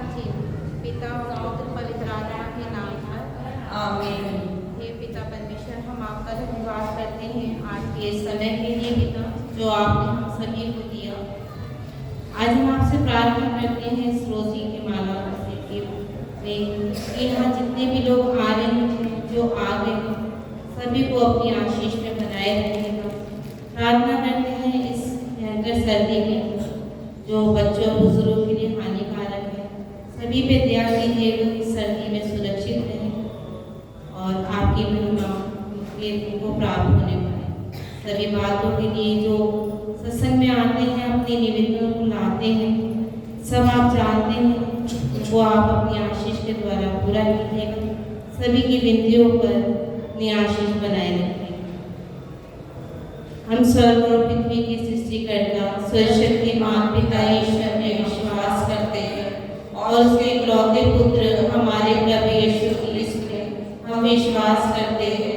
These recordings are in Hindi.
साक्षी पिता और पुत्र पवित्र आत्मा के नाम पर आमीन। हे पिता परमेश्वर, हम आपका धन्यवाद करते हैं आज के समय के लिए पिता जो आपने हम सभी को दिया। आज हम आपसे प्रार्थना करते हैं इस रोजी की माला से कि यहाँ जितने भी लोग आ रहे हैं, जो आ गए हैं, सभी को अपनी आशीष में बनाए रखेगा। प्रार्थना करते हैं इस भयंकर सर्दी में जो बच्चों और बुजुर्गों के लिए हानिकारक है, सभी पे दया कीजिए, वो इस सर्दी में सुरक्षित रहें और आपकी महिमा को प्राप्त होने पाए। सभी बातों के लिए जो सत्संग में आते हैं, अपने निवेदनों को लाते हैं, सब आप जानते हैं, वो आप अपनी आशीष के द्वारा पूरा कीजिएगा। सभी की विनतियों पर अपनी आशीष बनाए रखें। हम स्वर्ग और पृथ्वी की सृष्टिकर्ता सर्वशक्तिमान पिता ईश्वर में विश्वास करते हैं और उसके इकलौते पुत्र हमारे प्रभु यीशु क्रिस्त में हम विश्वास करते हैं,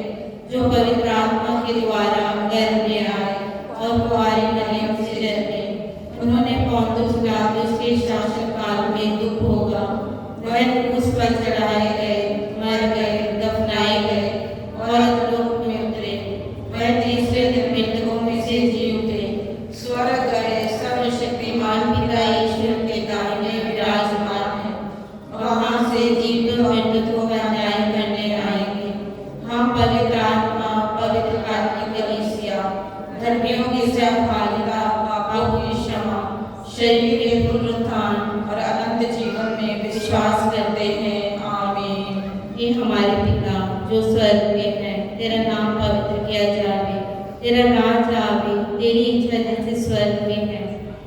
जो पवित्र आत्मा के द्वारा गर्भ में आए और कुंवारी मरियम से जन्मे। उन्होंने पौंतुस पिलातुस के शासन काल में दुख भोगा, वह क्रूस पर चढ़ाए गए, मर गए, दफनाए गए और अधोलोक में उतरे। वह तीसरे दिन मृतकों में से जी उठे, स्वर्ग गए, सर्वशक्तिमान पिता ईश्वर के दाहिने विराजमान है। वहां से जीवित और मृतकों का न्याय करने आएंगे। हम पवित्र आत्मा, पवित्र कैथोलिक कलीसिया, धर्मियों की सहभागिता, पापों की क्षमा, शरीर के पुनरुत्थान और अनंत जीवन में विश्वास करते हैं। आमीन। हे हमारे पिता जो स्वर्ग में है, तेरा नाम पवित्र किया जावे, तेरा राज आवे, तेरी इच्छा जैसे स्वर्ग में है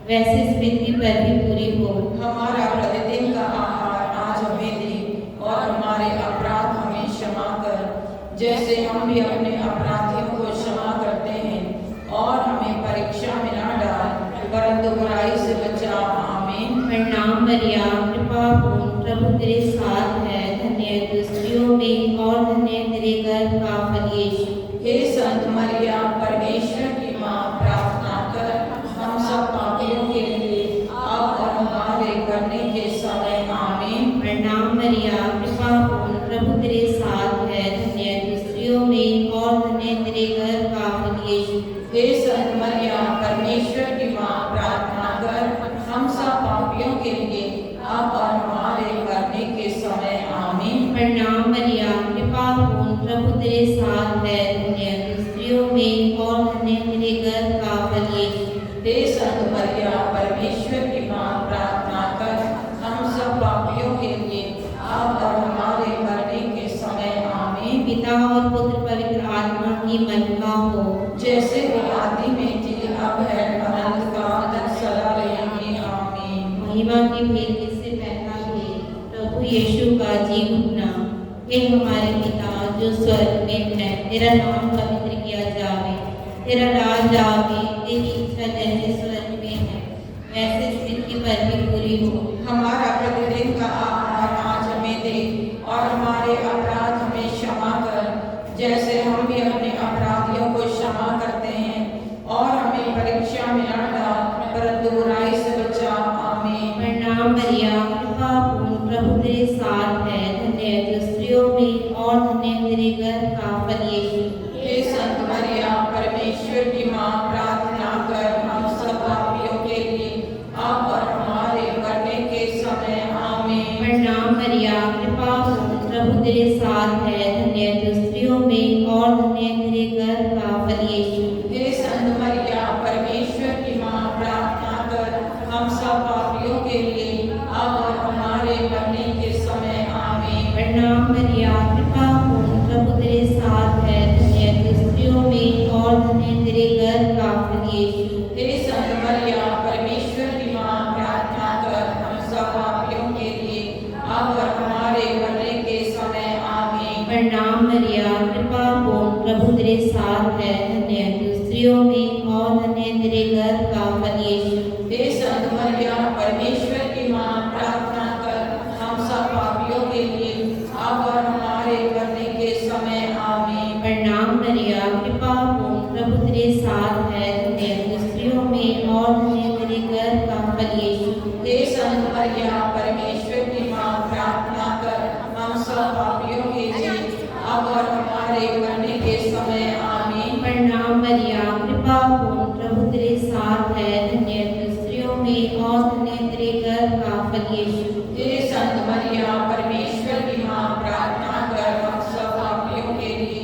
वैसे इस पृथ्वी पर भी पूरी हो। हमारा प्रतिदिन का आहार आज हमें दे और हमारे अपराध हमें क्षमा कर, जैसे हम भी अपने अपराधियों को क्षमा करते हैं, और हमें परीक्षा में न डाल परंतु बुराई से बचा। आमीन। प्रणाम मरिया, कृपा पूर्ण, प्रभु तेरे साथ है, धन्य है तू स्त्रियों में और धन्य है तेरे गर्भ का फल यीशु। हे संत मरिया, परमेश्वर की माँ, प्रार्थना कर हम सब पापियों के लिए अब और हमारे मरने के समय। आमीन। प्रणाम मरिया, कृपा पूर्ण, प्रभु तेरे साथ है, धन्य है तू स्त्रियों में और धन्य है तेरे गर्भ का फल यीशु। हे संत मरिया, परमेश्वर की माँ, प्रार्थना कर हम सब पापियों के लिए अब और हमारे मरने के समय। आमीन। प्रणाम मरिया, कृपा पूर्ण, प्रभु तेरे साथ है, धन्य है तू स्त्रियों में और धन्य है तेरे गर्भ का फल यीशु। हे संत मरिया, परमेश्वर की माँ, प्रार्थना कर हम सब पापियों के लिए अब और हमारे मरने के समय। आमीन। पिता और पुत्र पवित्र आत्मा की महिमा हो, जैसे वो आदि में थी, अब है, अनंत काल तक सदा रहेंगी। आमीन। महिमा की भेंट से पहला भी प्रभु यीशु का जी उठना। हे हमारे पिता जो स्वर्ग में है, तेरा नाम पवित्र किया जावे, तेरा राज आवे, तेरी इच्छा जैसे स्वर्ग में है वैसे इस पृथ्वी पर भी पूरी हो। हमारा प्रतिदिन का आहार आज हमें दे और हमारे अपराध हमें क्षमा कर, जैसे हम भी अपने अपराधियों को क्षमा करते हैं, और हमें परीक्षा में न डाल परंतु बुराई से बचा। आमीन। प्रणाम मरिया, कृपा पूर्ण, प्रभु तेरे साथ है, धन्य है तू स्त्रियों में और धन्य है तेरे गर्भ का फल यीशु। हे संत मरिया, परमेश्वर की माँ, प्रार्थना कर हम सब पापियों के लिए अब और हमारे मरने के समय। आमीन। प्रणाम मरिया, कृपा पूर्ण, प्रभु तेरे साथ है, धन्य है तू स्त्रियों में और धन्य है तेरे गर्भ का फल यीशु। हे संत मरिया, परमेश्वर की माँ, प्रार्थना कर हम सब पापियों के लिए अब और हमारे मरने के समय। आमीन। प्रणाम मरिया, कृपा पूर्ण, प्रभु तेरे साथ है, धन्य है तू स्त्रियों में और धन्य है तेरे गर्भ का फल यीशु। हे संत मरिया, परमेश्वर की माँ, प्रार्थना कर हम सब पापियों के लिए अब और हमारे मरने के समय। आमीन। प्रणाम मरिया, कृपा पूर्ण, प्रभु तेरे साथ है, धन्य है तू स्त्रियों में और धन्य है तेरे गर्भ का फल यीशु। हे संत मरिया, परमेश्वर की माँ, प्रार्थना कर हम सब पापियों के लिए अब और हमारे मरने के समय। आमीन। प्रणाम मरिया, कृपा पूर्ण, प्रभु तेरे साथ है, धन्य है तू स्त्रियों में और धन्य है तेरे गर्भ का फल यीशु। हे संत मरियम परमेश्वर की माँ, प्रार्थना कर हम सब पापियों के लिए अब और हमारे मरने के समय आमीन। प्रणाम मरियम, कृपा पूर्ण, प्रभु तेरे साथ है, धन्य तू स्त्रियों में और धन्य तेरे गर्भ का फल यीशु। हे संत मरियम परमेश्वर की माँ, प्रार्थना कर हम सब पापियों के लिए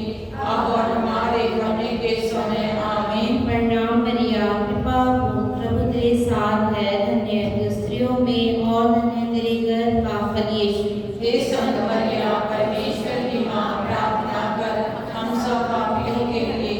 अब और हमारे मरने के समय आमीन। प्रणाम मरियम, कृपा पूर्ण, प्रभु तेरे साथ है, धन्य तू स्त्रियों में और धन्य तेरे गर्भ का फल यीशु। हे संत मरियम परमेश्वर की माँ, प्रार्थना कर हम सब पापियों के लिए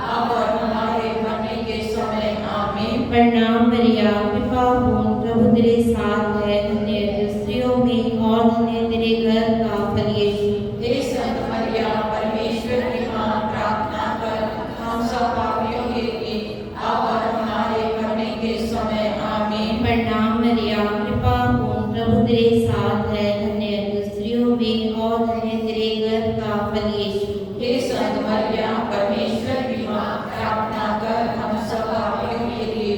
अब और हमारे मरने के समय आमीन। प्रणाम मरियम, कृपा पूर्ण, प्रभु तेरे साथ है, धन्य तू स्त्रियों में और धन्य तेरे गर्भ का फल यीशु। हे संत मरियम परमेश्वर की माँ, प्रार्थना कर हम सब पापियों के लिए अब और हमारे मरने के समय आमीन। प्रणाम मरियम, कृपा पूर्ण, प्रभु तेरे साथ है, धन्य तू स्त्रियों में और धन्य तेरे गर्भ का फल यीशु। हे संत मरियम परमेश्वर की माँ, प्रार्थना कर हम सब पापियों के लिए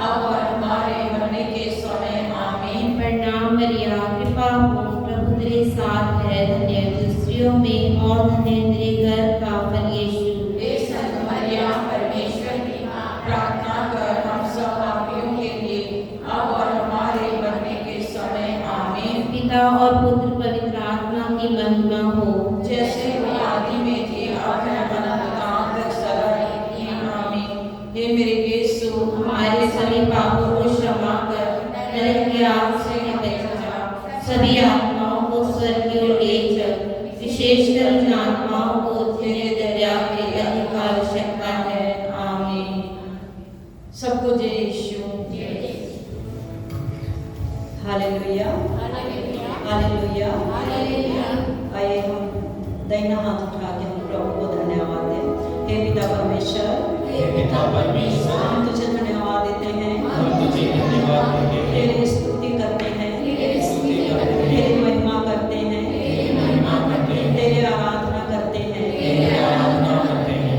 अब और हमारे मरने के समय आमीन। प्रणाम मरियम, कृपा पूर्ण, प्रभु तेरे साथ है, धन्य तू स्त्रियों में और धन्य तेरे गर्भ का फल यीशु। हे संत मरियम परमेश्वर की माँ, प्रार्थना कर हम सब पापियों के लिए अब और हमारे मरने के समय आमीन। पिता और पुत्र पवित्र आत्मा की महिमा हो, जैसे वो आदि में थी अब है अनंतकाल तक सदा रहती है आमीन। हे मेरे यीशु, हमारे सभी पापों को क्षमा कर नरक की आग से हमें बचा, सभी आत्माओं को स्वर्ग की ओर ले चल, विशेषकर उन आत्माओं को जिन्हें दया की अधिक आवश्यकता है। आमीन। सबको जय यीशु। Hallelujah hallelujah. आइए हम दाहिना हाथ उठा के हम प्रभु को धन्यवाद दें। हे पिता परमेश्वर, हम तुझे धन्यवाद देते हैं, तेरी स्तुति करते हैं, तेरी महिमा करते हैं, तेरी आराधना करते हैं।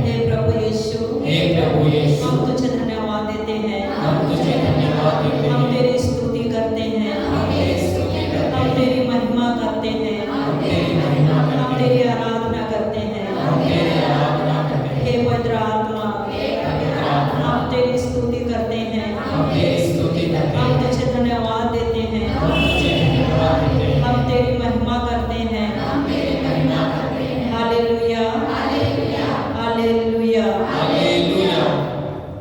हे प्रभु यीशु, हम तुझे धन्यवाद देते हैं, हम तेरी स्तुति करते हैं, हम तेरी महिमा करते हैं, हम तेरी आराधना करते हैं। हे पवित्र आत्मा, हम तेरी स्तुति करते हैं, हम तुझे धन्यवाद देते हैं, हम तेरी महिमा करते हैं। Hallelujah hallelujah.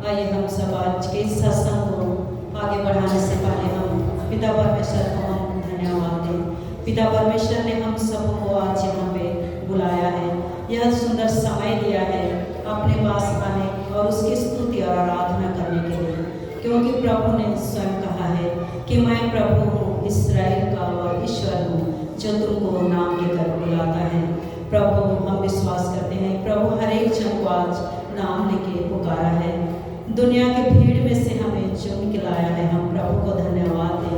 आइए हम सब आज के इस सत्संग को आगे बढ़ाने से पहले हम पिता परमेश्वर को हम धन्यवाद दें। पिता परमेश्वर ने हम सबको आज यहाँ पे बुलाया है, यह सुंदर समय दिया है अपने पास आने और उसकी स्तुति और आराधना करने के लिए, क्योंकि प्रभु ने स्वयं कहा है कि मैं प्रभु हूँ, इस्राएल का और ईश्वर हूँ, जो तुमको नाम लेकर बुलाता है। प्रभु, हम विश्वास करते हैं प्रभु हर एक जन को आज नाम लेके पुकारा है, दुनिया की भीड़ में से हमें चुन के लाया है। हम प्रभु को धन्यवाद दें।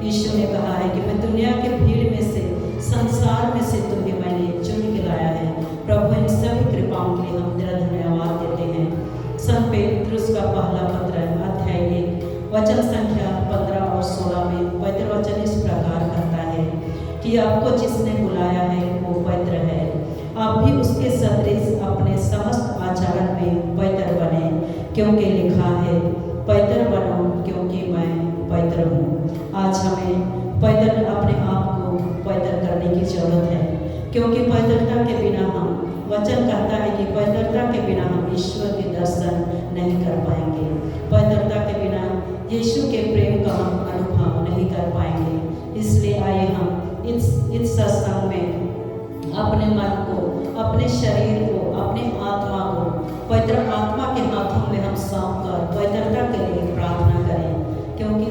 यीशु ने कहा है कि मैं दुनिया के भीड़ में से, संसार में से तुम्हें मैंने चुन के लाया है। प्रभु, इन सभी कृपाओं के लिए हम तेरा धन्यवाद देते हैं। संत पेतरुस का पहला पत्र अध्याय 1 वचन संख्या 15 और 16 में पवित्र वचन इस प्रकार कहता है कि आपको जिसने बुलाया है वो पवित्र है, आप भी उसके सदृश अपने समस्त आचरण में पवित्र बने, क्योंकि लिखा है पवित्र बनो क्योंकि मैं पवित्र हूँ। आज हमें पवित्र अपने आप को पवित्र करने की जरूरत है, क्योंकि पवित्रता के बिना हम, वचन कहता है कि पवित्रता के बिना हम ईश्वर के दर्शन नहीं कर पाएंगे, पवित्रता के बिना यीशु के प्रेम का हम अनुभव नहीं कर पाएंगे। इसलिए आइए हम इस सत्संग में अपने मन को, अपने शरीर को, अपने आत्मा को पवित्र आत्मा के हाथों में हम सौंप कर पवित्रता के लिए प्रार्थना करें, क्योंकि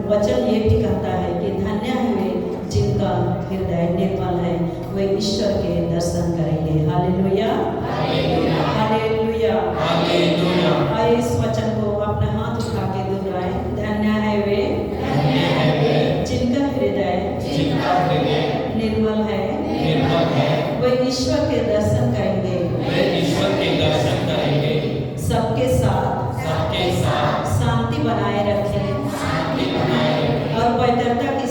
वचन ये भी कहता है कि धन्य हुए जिनका हृदय निर्मल है, वे ईश्वर के दर्शन करेंगे। Hallelujah hallelujah hallelujah. आइए इस वचन को अपने हाथ उठा के दोहराएं। धन्य है वे जिनका हृदय निर्मल है, वे ईश्वर के दर्शन करेंगे। सबके साथ शांति बनाए रखें और पवित्रता के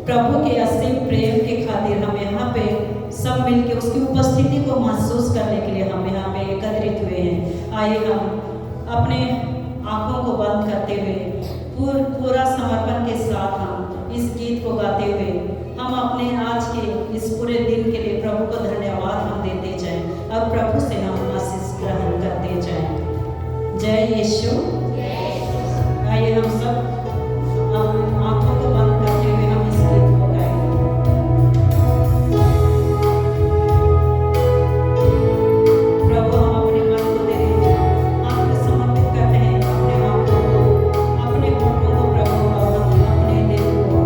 प्रभु के असीम प्रेम के खातिर हम यहाँ पे सब मिलके उसकी उपस्थिति को महसूस करने के लिए हम यहाँ पे एकत्रित हुए हैं। आइए हम अपने आंखों को बंद करते हुए पूरा समर्पण के साथ हम इस गीत को गाते हुए हम अपने आज के इस पूरे दिन के लिए प्रभु को धन्यवाद हम देते जाएं और प्रभु से हम आशीष ग्रहण करते जाएं। जय यीशु। आइए हम सब आंखों को बंद करते हुए हम इस गीत को गाएंगे। प्रभु हम अपने मन को दे रहे हैं, आपको समर्पित करते हैं, अपने आंखों को, अपने होठों को प्रभु और हम अपने दिल को।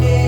जय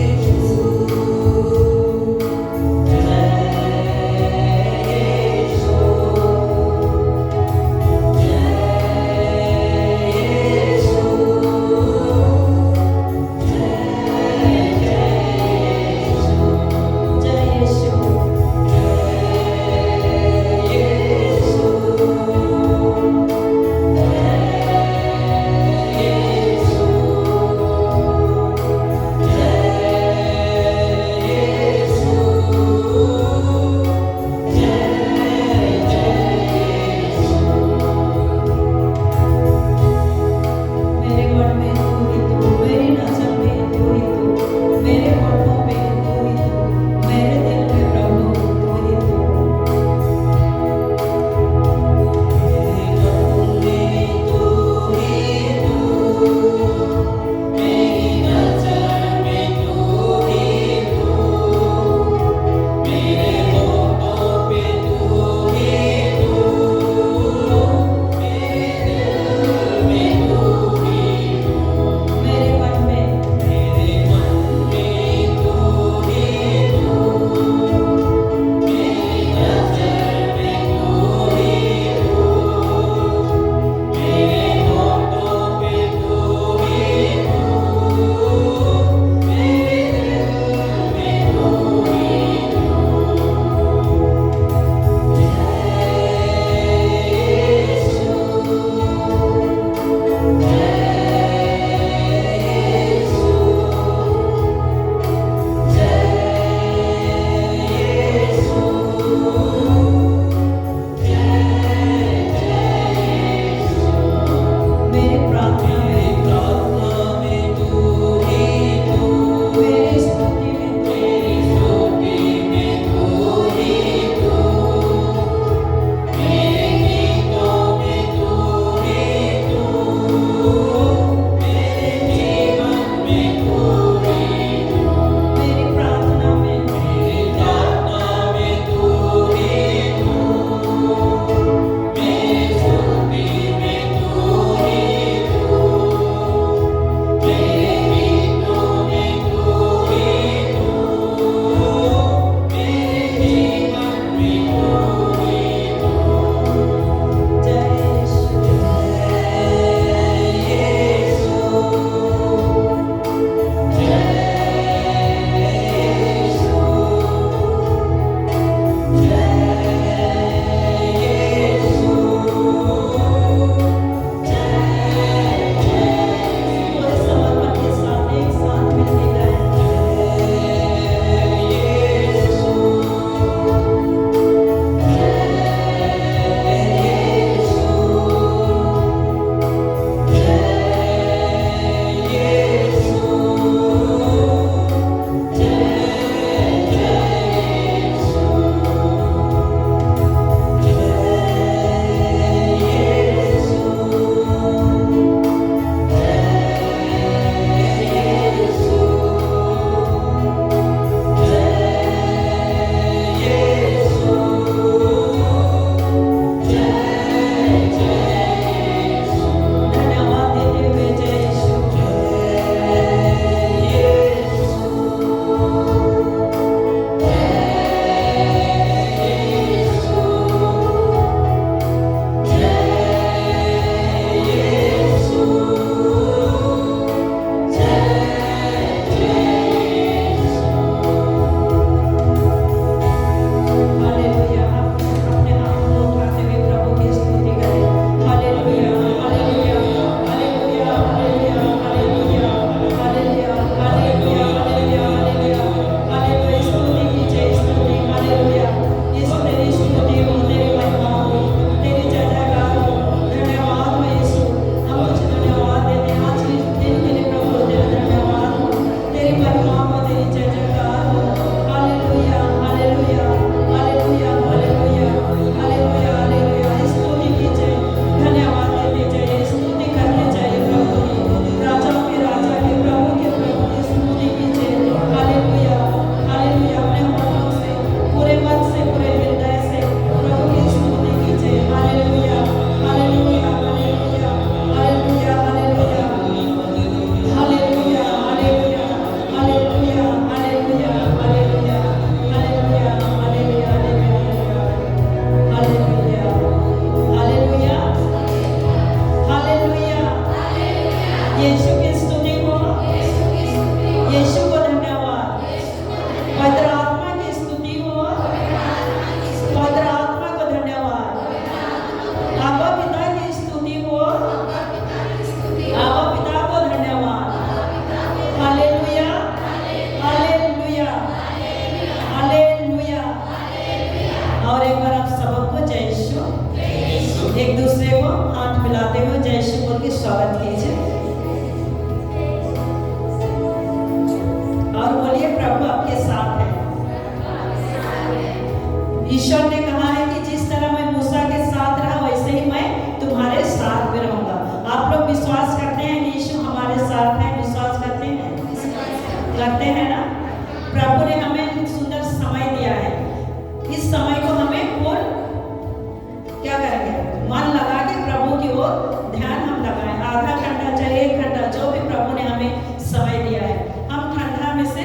यीशु की स्तुति हो, यीशु को धन्यवाद। पवित्र आत्मा की स्तुति हो, पवित्र आत्मा को धन्यवाद। आबा पिता की स्तुति हो, आबा पिता को धन्यवाद। Hallelujah, hallelujah, hallelujah. और एक बार आप सबको जय यीशु, एक दूसरे को हाथ मिलाते हुए जय यीशु बोल के स्वागत कीजिए और बोलिए प्रभु आपके साथ है। ईश्वर ने कहा है कि जिस तरह मैं मूसा के साथ रहा वैसे ही मैं तुम्हारे साथ भी रहूंगा। आप लोग विश्वास करते हैं कि यीशु हमारे साथ है? विश्वास करते हैं? करते हैं ना? प्रभु ने हमें सुंदर समय दिया है। इस समय को हमें और क्या करेंगे? मन लगा के प्रभु की ओर ध्यान हम लगाएं। आधा घंटा चाहे 1 घंटा, जो भी प्रभु ने हमें समय दिया है। हम ठंडा में से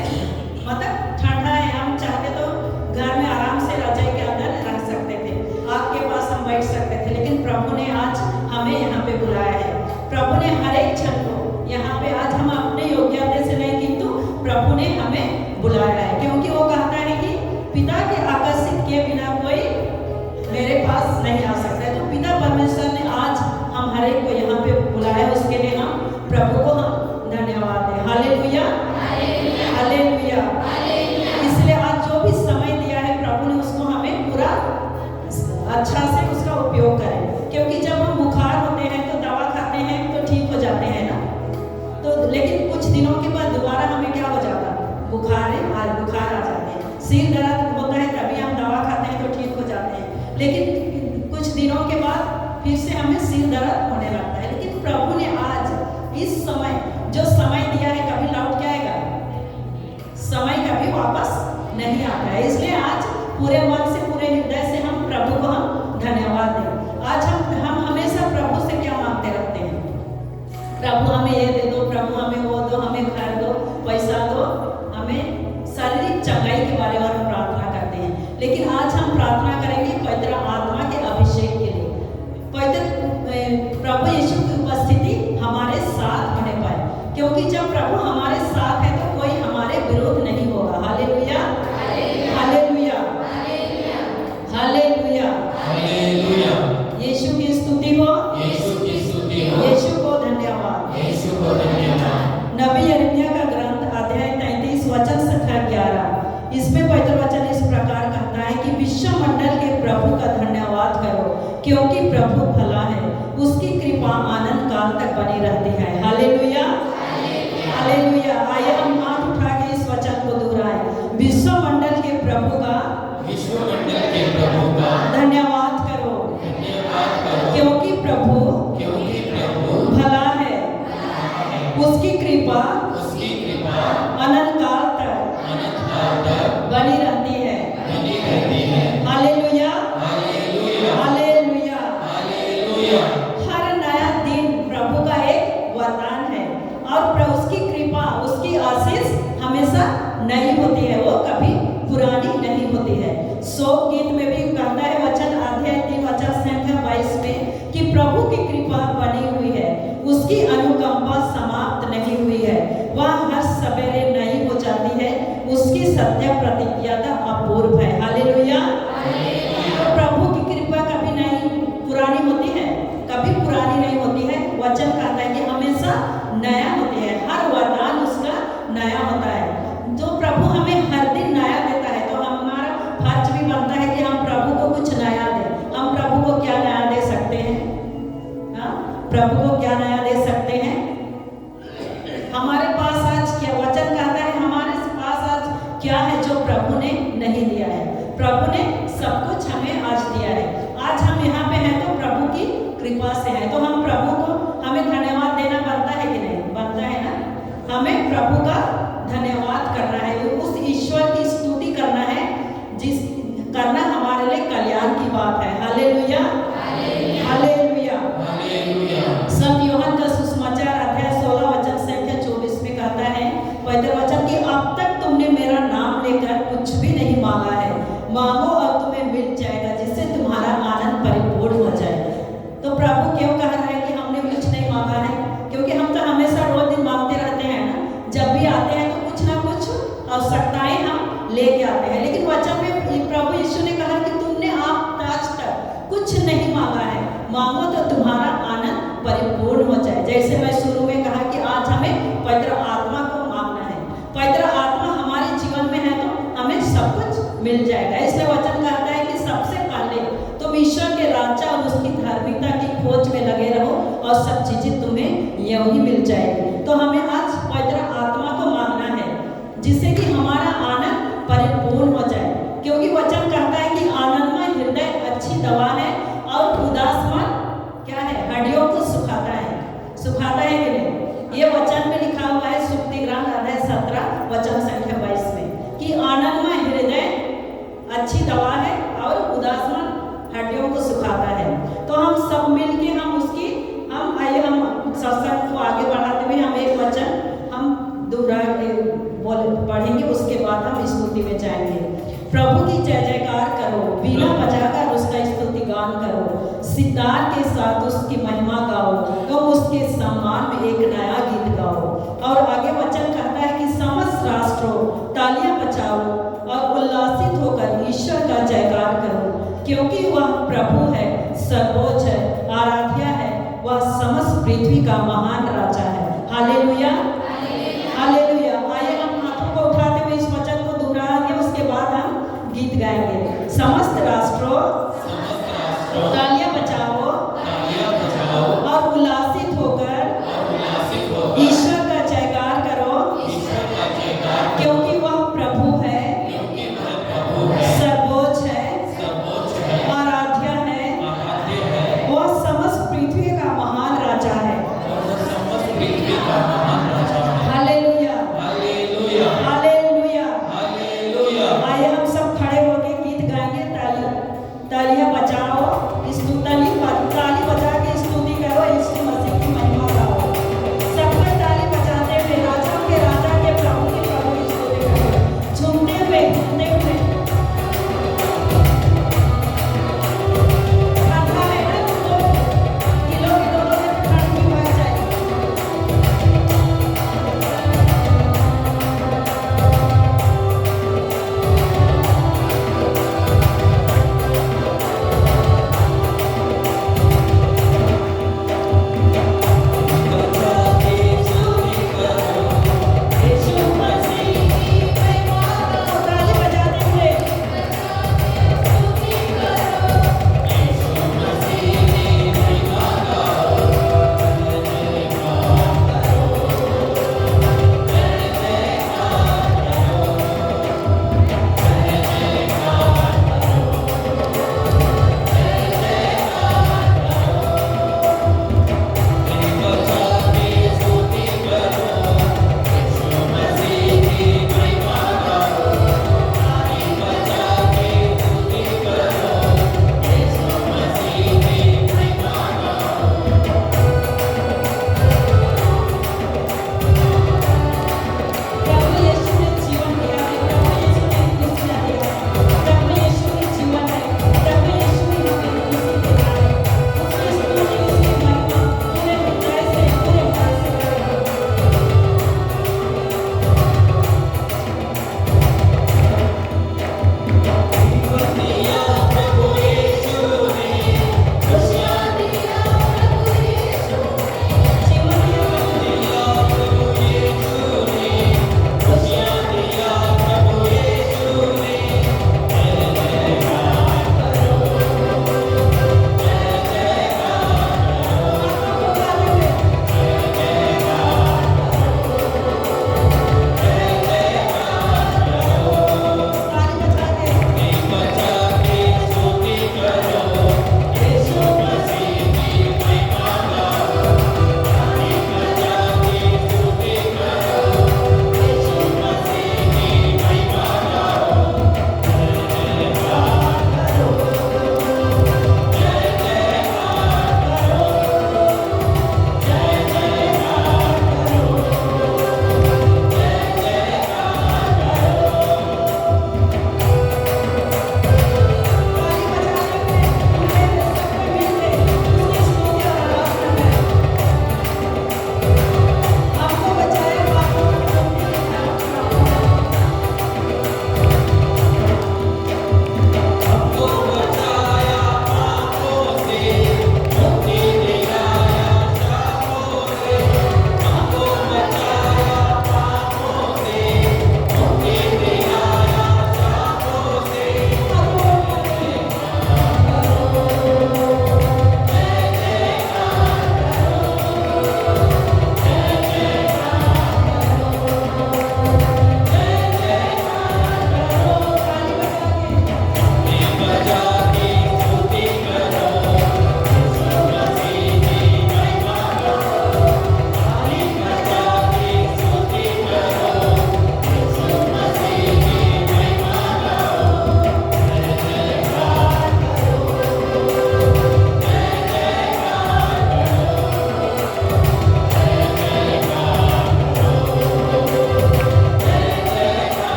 मतलब ठंडा है, हम चाहते तो घर में आराम से रजाई के अंदर रह सकते थे, आग के पास हम बैठ सकते थे, लेकिन प्रभु ने आज हमें यहाँ पे बुलाया है। प्रभु ने हर एक क्षण को यहाँ पे आज हम अपने योग्यता से नहीं, किंतु प्रभु ने हमें बुलाया है, क्योंकि वो कहता है कि पिता के आकर्षित किए बिना कोई मेरे पास नहीं आ सकता है। तो पिता परमेश्वर ने आज हम हर एक को यहाँ पे बुलाया, उसके लिए हम प्रभु को हम धन्यवाद दें। Hallelujah, hallelujah. इसलिए आज जो भी समय दिया है प्रभु ने, उसको हमें पूरा अच्छा से उसका उपयोग करें, क्योंकि जब हम बुखार होते हैं तो दवा खाते हैं तो ठीक हो जाते हैं ना, तो लेकिन कुछ दिनों के बाद दोबारा हमें क्या हो जाता है? बुखार आ जाते हैं। सिर दर्द होता है तभी हम दवा खाते हैं तो ठीक हो जाते हैं, लेकिन कुछ दिनों के बाद फिर से हमें सिर दर्द होने लगता है। लेकिन प्रभु ने आज इस समय जो समय दिया है, कभी लौट के आएगा? समय कभी वापस नहीं आता है। इसलिए आज पूरे मन से, पूरे हृदय से हम प्रभु को हम धन्यवाद दें। आज हम हमेशा प्रभु से क्या मांगते रहते हैं? प्रभु हमें ये दे दो, प्रभु हमें वो दो, हमें घर दो, पैसा दो, हमें शारीरिक चंगाई के बारे में हम प्रार्थना करते हैं। लेकिन आज हम प्रार्थना करेंगे पवित्र आत्मा के अभिषेक के लिए, पवित्र प्रभु यीशु की उपस्थिति हमारे साथ होने पाए, क्योंकि जब प्रभु हमारे साथ है तो कोई हमारे विरोध नहीं होगा। Hallelujah, hallelujah, hallelujah, hallelujah. Yeshu की स्तुति हो, यीशु की स्तुति हो, यीशु को धन्यवाद, यीशु को धन्यवाद। नबी यिर्मयाह का ग्रंथ अध्याय 33 वचन से 11, इसमें पवित्र वचन इस प्रकार कहता है कि विश्व मंडल के प्रभु का धन्यवाद करो, क्योंकि प्रभु भला है, उसकी कृपा अनंत काल तक बनी रहती है। Hallelujah, hallelujah. आइए हम हाथ उठा के इस वचन को दोहराएं। विश्व मंडल के प्रभु का, विश्व मंडल के प्रभु का धन्यवाद करो, क्योंकि प्रभु भला है, उसकी कृपा अनंत काल तक बनी रहती है। Hallelujah, hallelujah, hallelujah. हर नया दिन प्रभु का एक वरदान है और उसकी कृपा, उसकी आशीष हमेशा नई होती है, वो कभी पुरानी नहीं होती है। शोक गीत में भी कहता है वचन अध्याय 3 वचन संख्या 22 में कि प्रभु की कृपा बनी हुई है, उसकी अनुकंपा समाप्त नहीं हुई है, वह हर सवेरे नई हो जाती है, उसकी सत्य प्रतिज्ञा अपूर्व है। हालेलुया। तो प्रभु की कृपा कभी नहीं पुरानी होती है, कभी पुरानी नहीं होती है। वचन कहता है कि हमेशा नया होती है, हर वरदान उसका नया होता है। जो प्रभु हमें हर दिन नया देता है, तो हमारा फर्ज भी बनता है कि हम प्रभु को कुछ नया दें। हम प्रभु को क्या नया दे सकते हैं? हाँ, प्रभु को क्या नया दे सकते हैं? हमारे पास आज क्या वचन कहता है? हमारे पास आज क्या है जो प्रभु ने नहीं दिया है? प्रभु ने सब कुछ हमें आज दिया है। आज हम यहाँ पे हैं तो प्रभु की कृपा से है, तो हम प्रभु को हमें धन्यवाद देना बनता है कि नहीं? बनता है ना। हमें प्रभु का धन्यवाद करना है, उस ईश्वर की स्तुति करना है, जिस करना हमारे लिए कल्याण की बात है। Hallelujah, hallelujah, hallelujah. संत यूहन्ना का सुसमाचार अध्याय 16 वचन संख्या 24 में कहता है पवित्र वचन कि अब तक तुमने मेरा नाम लेकर कुछ भी नहीं मांगा है, मांगो और तुम्हें मिल जाएगा, जिससे तुम्हारा आनंद परिपूर्ण हो जाए। तो प्रभु क्यों कह रहा है कि हम जैसे मैं शुरू में कहा कि आज हमें पवित्र आत्मा को मांगना है। पवित्र आत्मा हमारे जीवन में है तो हमें सब कुछ मिल जाएगा। इसलिए वचन कहता है कि सबसे पहले तुम ईश्वर के राज्य और उसकी धार्मिकता की खोज में लगे रहो और सब चीजें तुम्हें यूं ही मिल जाएगी। तो हमें आज पवित्र आत्मा को मांगना है जिससे कि हमारा आनंद परिपूर्ण हो जाए, क्योंकि वचन कहता है कि आनंदमय हृदय अच्छी दवा है और उदास मन क्या है, हड्डियों को सुखाता है। सुखाता है कि नहीं? ये वचन में लिखा हुआ है सुक्ति ग्रंथ अध्याय 17 वचन संख्या 22 में कि आनंदमय हृदय अच्छी दवा है और उदास मन हड्डियों को सुखाता है। तो हम सब मिलके हम उसकी आइए हम सत्संग को आगे बढ़ाते हुए हम एक वचन हम दोहरा पढ़ेंगे, उसके बाद हम स्तुति में जाएंगे। प्रभु की जय जयकार करो, बीना बजाकर उसका स्तुति गान करो, सितार के साथ उसकी महिमा गाओ, तो उसके सम्मान में एक नया गीत गाओ। और आगे वचन कहता है कि समस्त राष्ट्रों तालियां बजाओ और उल्लासित होकर ईश्वर का जयकार करो, क्योंकि वह प्रभु है, सर्वोच्च है, आराध्य है, वह समस्त पृथ्वी का महान राजा है। Hallelujah, hallelujah. आइए हम हाथों को उठाते हुए इस वचन को दोहराएंगे, उसके बाद हम गीत गाएंगे। समस्त राष्ट्रों तालियां बजाओ और उल्लासित होकर ईश्वर का जयकार करो, क्योंकि वह प्रभु है, सर्वोच्च है, आराध्य है, वह समस्त पृथ्वी का महान राजा है। हालेलुया, हालेलुया, आइए हम सब खड़े होकर गीत गाएंगे। तालियां बजाओ, इस ताली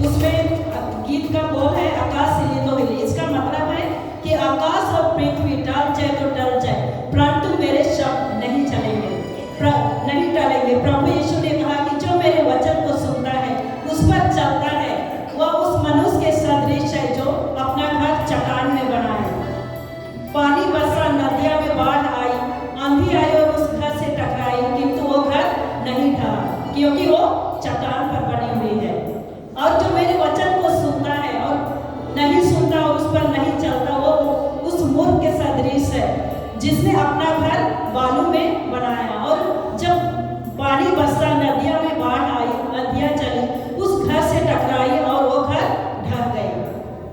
उसमें गीत का बोल है आकाश हिले तो हिले। इसका मतलब है कि आकाश और पृथ्वी टल जाए तो टल जाए, परंतु मेरे शब्द नहीं चलेंगे, नहीं टलेंगे। प्रभु यीशु ने कहा कि जो मेरे वचन को सुनता है, उस पर चलता है, वह उस मनुष्य के सदृश है जो अपना घर चट्टान में बनाए। पानी बरसा, नदियां में बाढ़ आई, आंधी आई और उस घर से टकराई, किंतु वो घर नहीं ढहा, क्योंकि वो चट्टान पर बनी हुई है। और जो मेरे वचन को सुनता है और नहीं सुनता और उस पर नहीं चलता, वो उस मूर्ख के सदृश है जिसने अपना घर बालू में बनाया। और जब पानी बरसा, नदियां में बाढ़ आई, नदियां चली, उस घर से टकराई और वो घर ढह गई।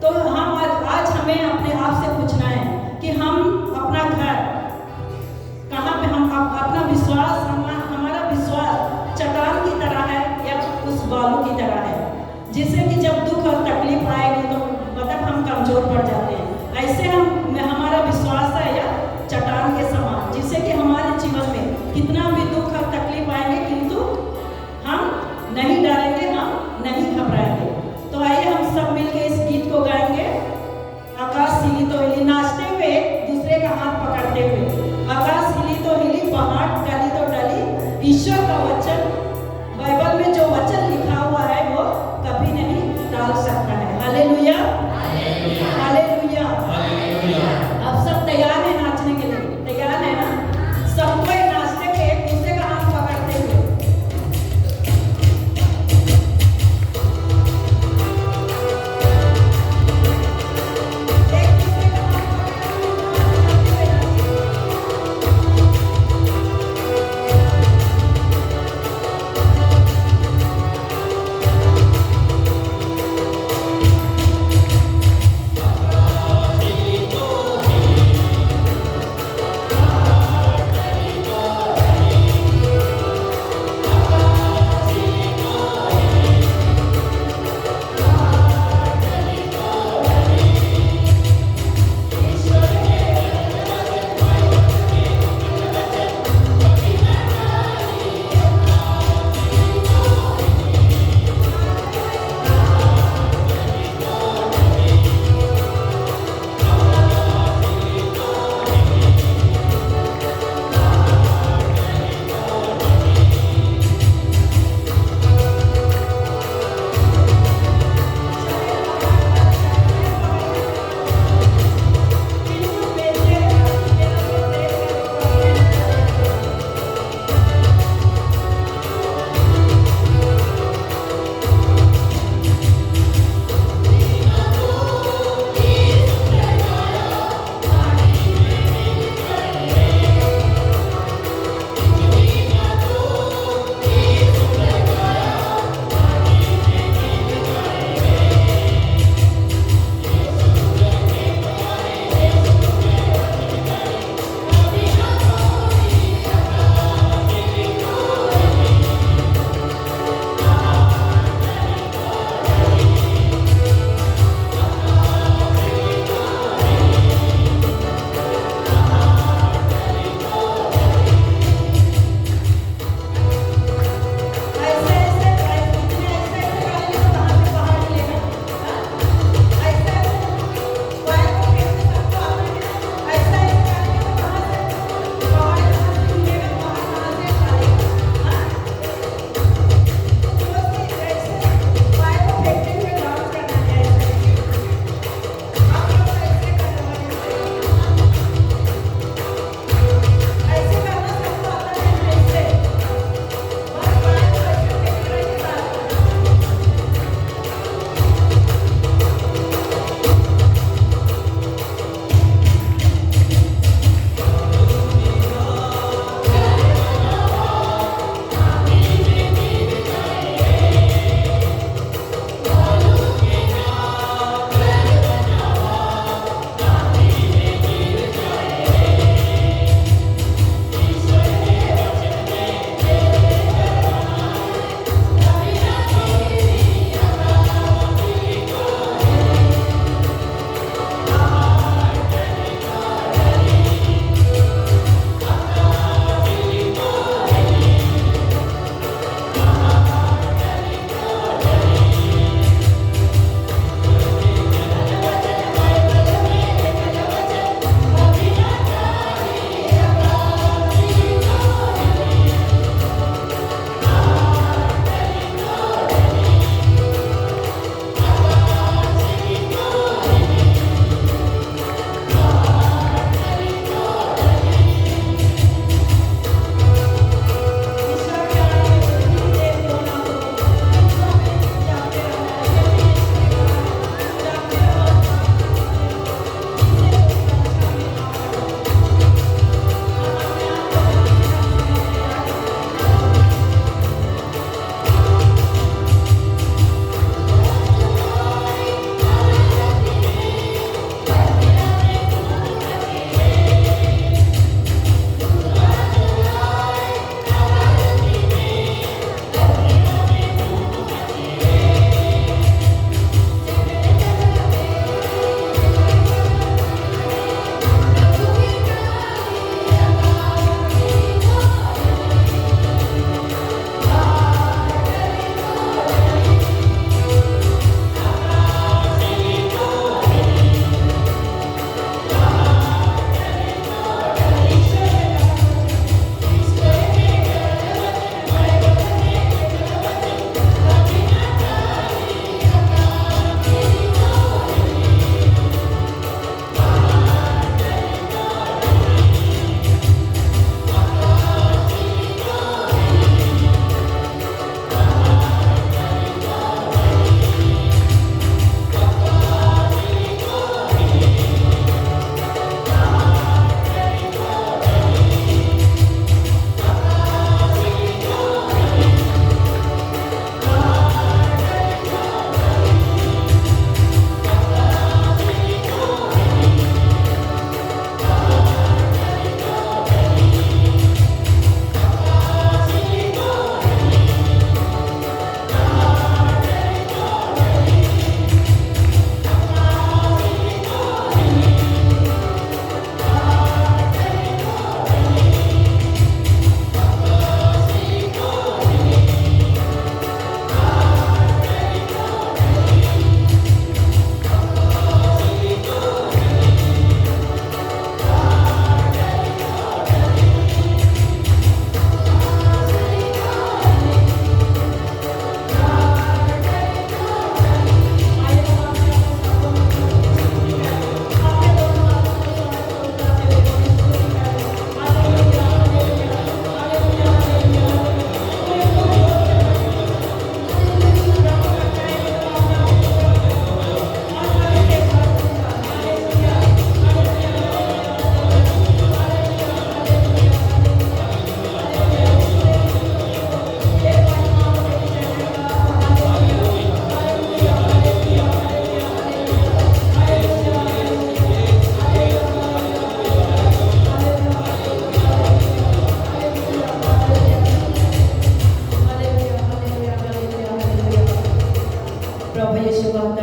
तो हम आज हमें अपने आप से पूछना है कि हम अपना घर कहाँ पे, हम अपना विश्वास, हमारा विश्वास चट्टान की तरह है या उस बालू की तरह है, जिससे कि जब दुख और तकलीफ आएगी तो मतलब हम कमजोर पड़ जाते हैं। ऐसे हमारा विश्वास है या चट्टान के समान, जिससे कि हमारे जीवन में कितना भी दुख और तकलीफ आएंगे, किंतु हम नहीं डरेंगे, हम नहीं घबराएंगे। तो आइए हम सब मिलकर इस गीत को गाएंगे, आकाश हिली तो हिली, नाचते हुए दूसरे का हाथ पकड़ते हुए। आकाश हिली तो हिली, पहाड़ टली तो टली, ईश्वर का वचन, बाइबल में जो वचन लिखा हुआ है वो कभी नहीं टाल सकता है। Hallelujah, hallelujah. अब सब तैयार है नाचने के लिए? तैयार है ना? सब कोई नाचते हुए एक दूसरे का हाथ पकड़ते हुए। आकाश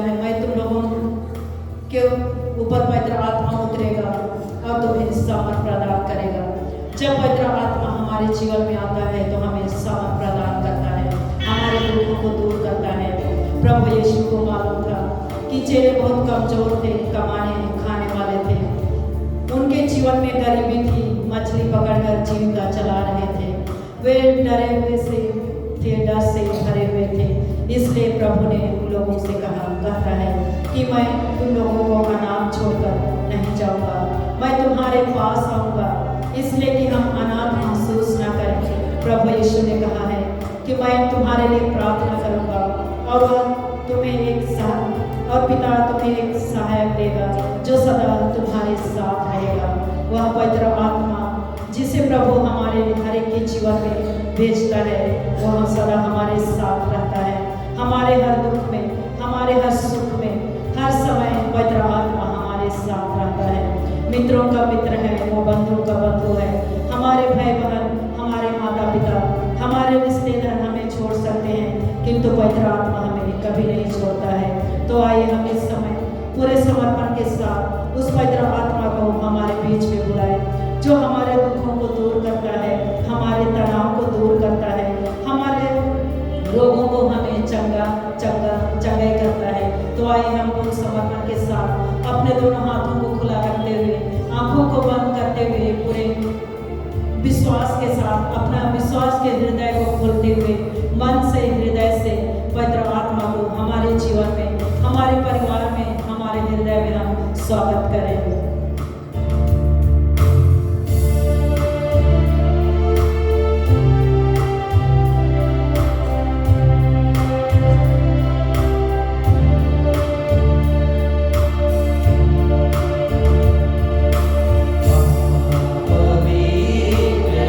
है, मैं तुम लोगों के ऊपर पवित्र आत्मा उतरेगा और तुम्हें सामर्थ प्रदान करेगा। जब पवित्र आत्मा हमारे जीवन में आता है तो हमें सामर्थ प्रदान करता है, हमारे दुखों को दूर करता है। प्रभु यीशु को मालूम था कि चेले बहुत कमजोर थे, कमाने खाने वाले थे, उनके जीवन में गरीबी थी, मछली पकड़कर जीविका चला रहे थे, वे डरे हुए से थे, डर से भरे हुए थे। इसलिए प्रभु ने उन लोगों से कहता है कि मैं तुम लोगों को अनाथ छोड़कर नहीं जाऊंगा, मैं तुम्हारे पास आऊंगा, इसलिए कि हम अनाथ महसूस न करें। प्रभु यीशु ने कहा है कि मैं तुम्हारे लिए प्रार्थना करूंगा और वह तुम्हें और पिता तुम्हें एक सहायक देगा जो सदा तुम्हारे साथ रहेगा। वह पवित्र आत्मा जिसे प्रभु हमारे हर एक के जीवन में भेजता है, वह सदा हमारे साथ रहता है, हमारे हर दुख में, हमारे हर सुख में, हर समय पवित्र आत्मा हमारे साथ रहता है। मित्रों का मित्र है, वो बंधुओं का बंधु है। हमारे भाई बहन, हमारे माता पिता, हमारे रिश्तेदार हमें छोड़ सकते हैं, किंतु पवित्र आत्मा हमें कभी नहीं छोड़ता है। तो आइए हम इस समय पूरे समर्पण के साथ उस पवित्र आत्मा को हमारे बीच में बुलाएं, जो हमारे दुखों को दूर करता है, हमारे तनाव को दूर करता है, हमारे रोगों को हमें चंगाई करता है। तो आइए हम पूरे समर्पण के साथ अपने दोनों हाथों को खुला करते हुए, आंखों को बंद करते हुए, पूरे विश्वास के साथ, अपना विश्वास के हृदय को खोलते हुए, मन से, हृदय से पवित्र आत्मा को हमारे जीवन में, हमारे परिवार में, हमारे हृदय में हम स्वागत करें। पवित्र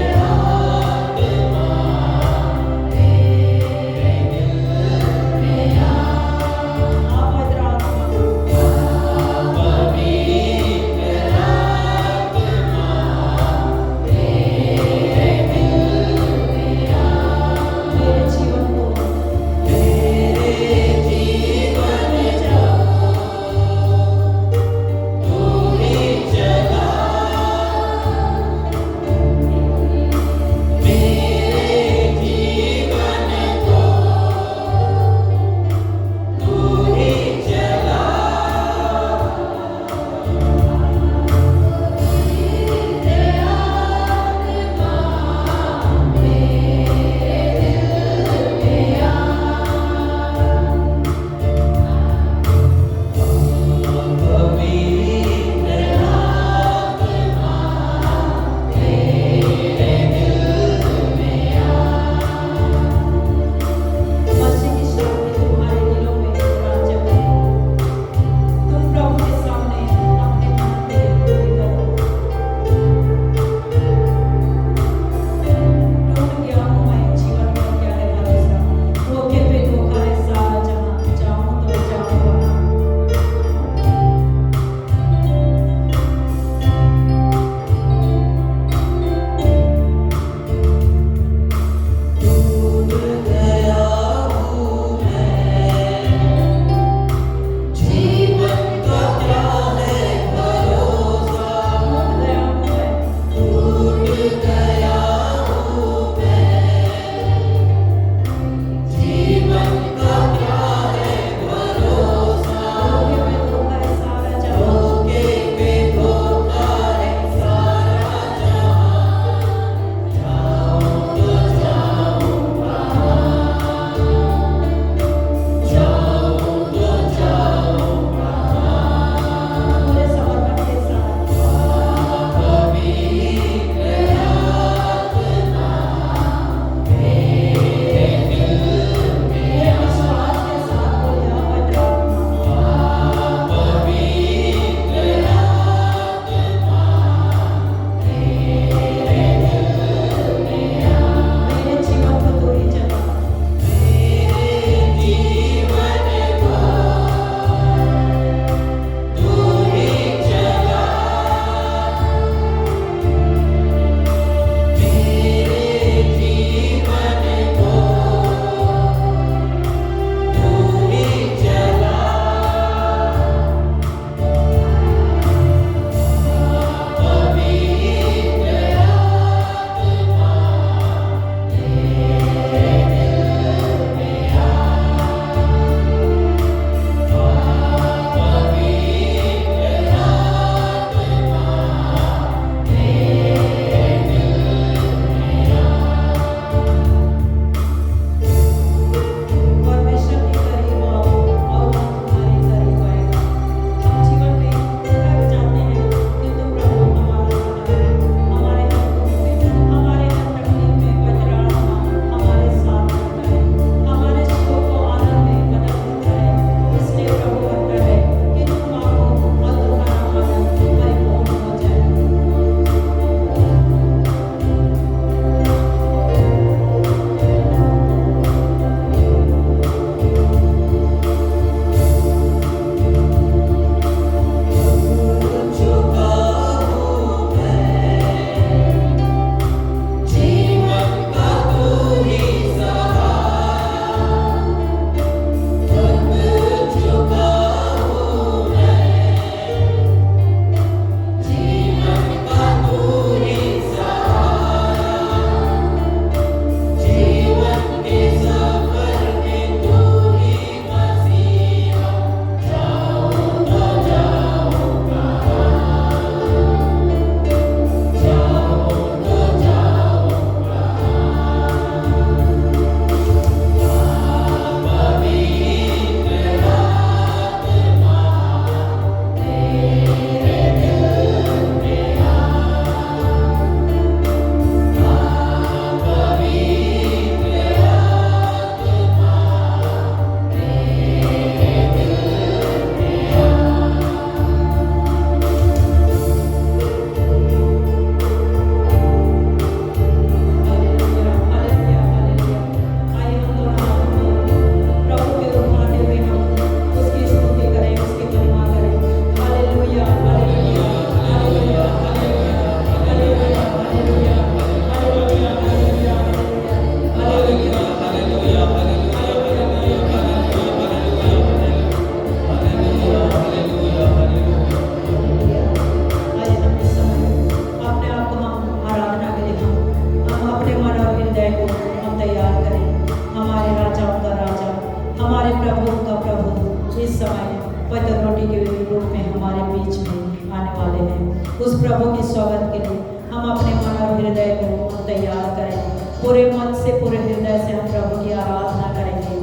पवित्र रोटी के रूप में हमारे बीच में आने वाले हैं। उस प्रभु के स्वागत के लिए हम अपने मन और हृदय को तैयार करें। पूरे मन से, पूरे हृदय से हम प्रभु की आराधना करेंगे।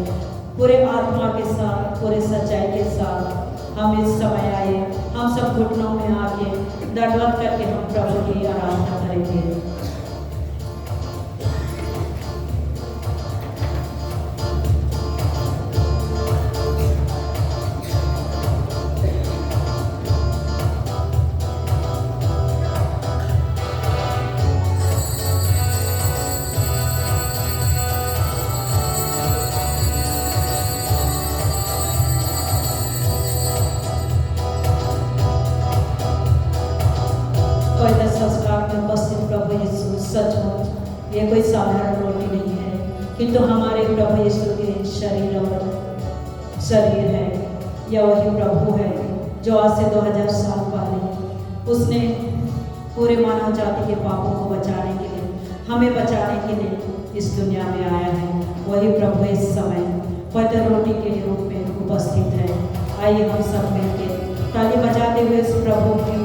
पूरे आत्मा के साथ, पूरे सच्चाई के साथ हम इस समय आए, हम सब घुटनों में आके दंडवत करके हम प्रभु की आराधना करेंगे। पवित्र संस्कार में उपस्थित प्रभु यीशु, सचमुच ये कोई साधारण रोटी नहीं है, किंतु हमारे प्रभु यीशु के शरीर है। यह वही प्रभु है जो आज से 2000 साल पहले उसने पूरे मानव जाति के पापों को बचाने के लिए, हमें बचाने के लिए इस दुनिया में आया है। वही प्रभु इस समय पवित्र रोटी के रूप में उपस्थित है। आइए हम सब मिलकर ताली बजाते हुए इस प्रभु की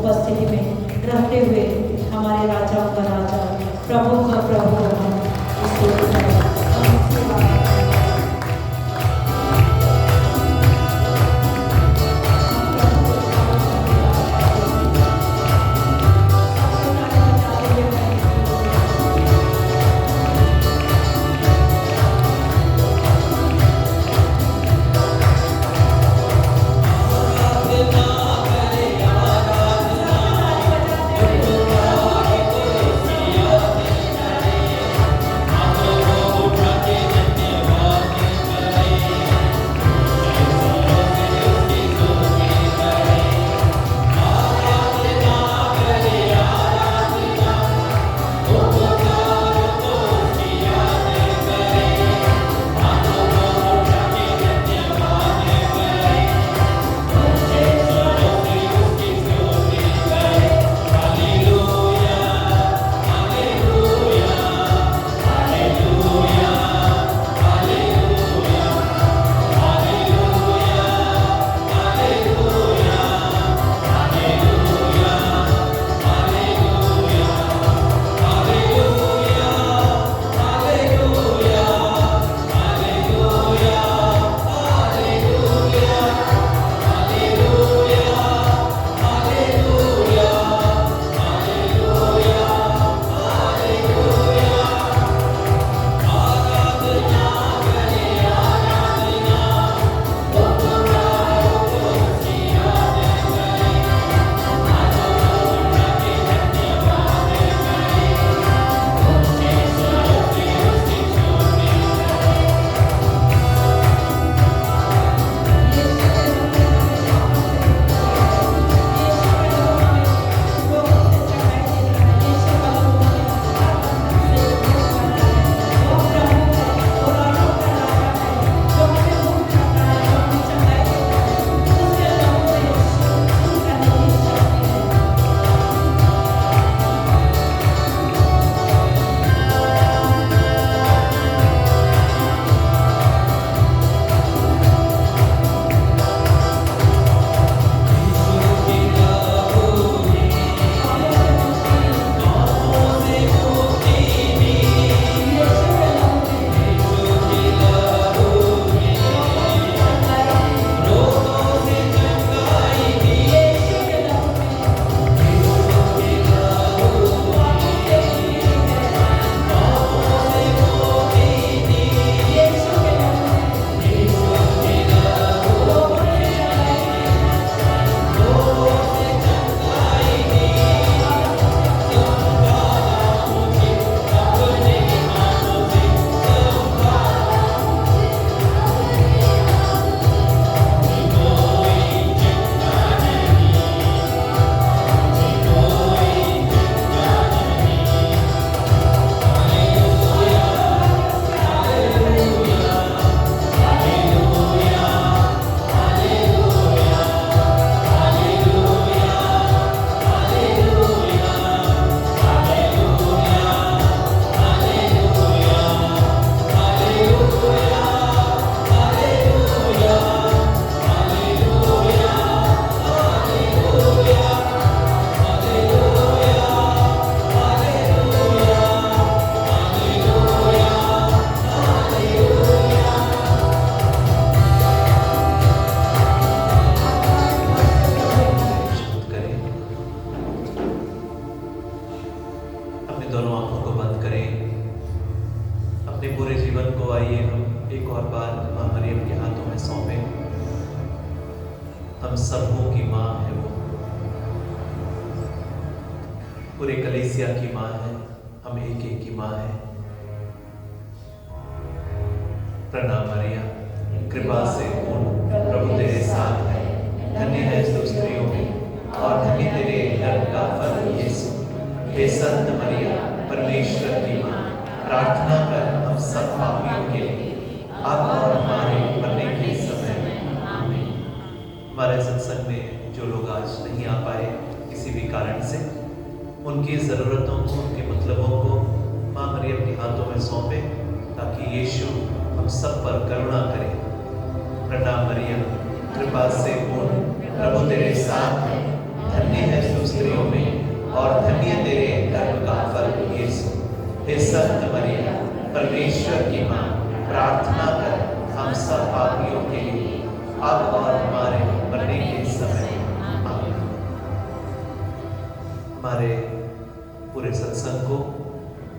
उपस्थिति में रहते हुए हमारे राजाओं का राजा, प्रभु का प्रभु हम Oh हम सबों की माँ है वो, पूरे कलीसिया की माँ है, हम एक एक की माँ है। प्रणाम मरिया, कृपा से पूर्ण प्रभु तेरे साथ है, धन्य है तू स्त्रियों में और धन्य तेरे गर्भ का फल यीशु। हे संत मरिया, परमेश्वर की माँ, प्रार्थना कर हम सब पापियों के लिए, अब और हमारे मरने के समय में आमीन। हमारे सत्संग में जो लोग आज नहीं आ पाए किसी भी कारण से, उनकी ज़रूरतों को, उनके मतलबों को माँ मरियम के हाथों में सौंपे ताकि यीशु हम सब पर करुणा करे। प्रणाम मरियम, कृपा से पूर्ण प्रभु तेरे साथ है, धन्य है तू स्त्रियों में और धन्य तेरे गर्भ का फल यीशु। हे संत मरिया, परमेश्वर की माँ, प्रार्थना कर हम सब पापियों के लिए, अब और हमारे मरने के समय आमीन। हमारे पूरे सत्संग को,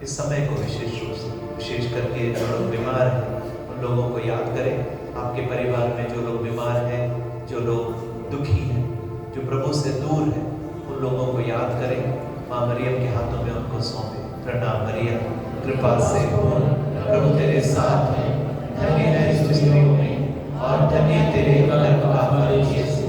इस समय को विशेष करके जो लोग बीमार हैं उन लोगों को याद करें। आपके परिवार में जो लोग बीमार हैं, जो लोग दुखी हैं, जो प्रभु से दूर हैं, उन लोगों को याद करें, माँ मरियम के हाथों में उनको सौंपे। प्रणाम मरिया, कृपा से पूर्ण प्रभु तेरे साथ है, धन्य है तू स्त्रियों में और धन्य तेरे गर्भ का फल यीशु।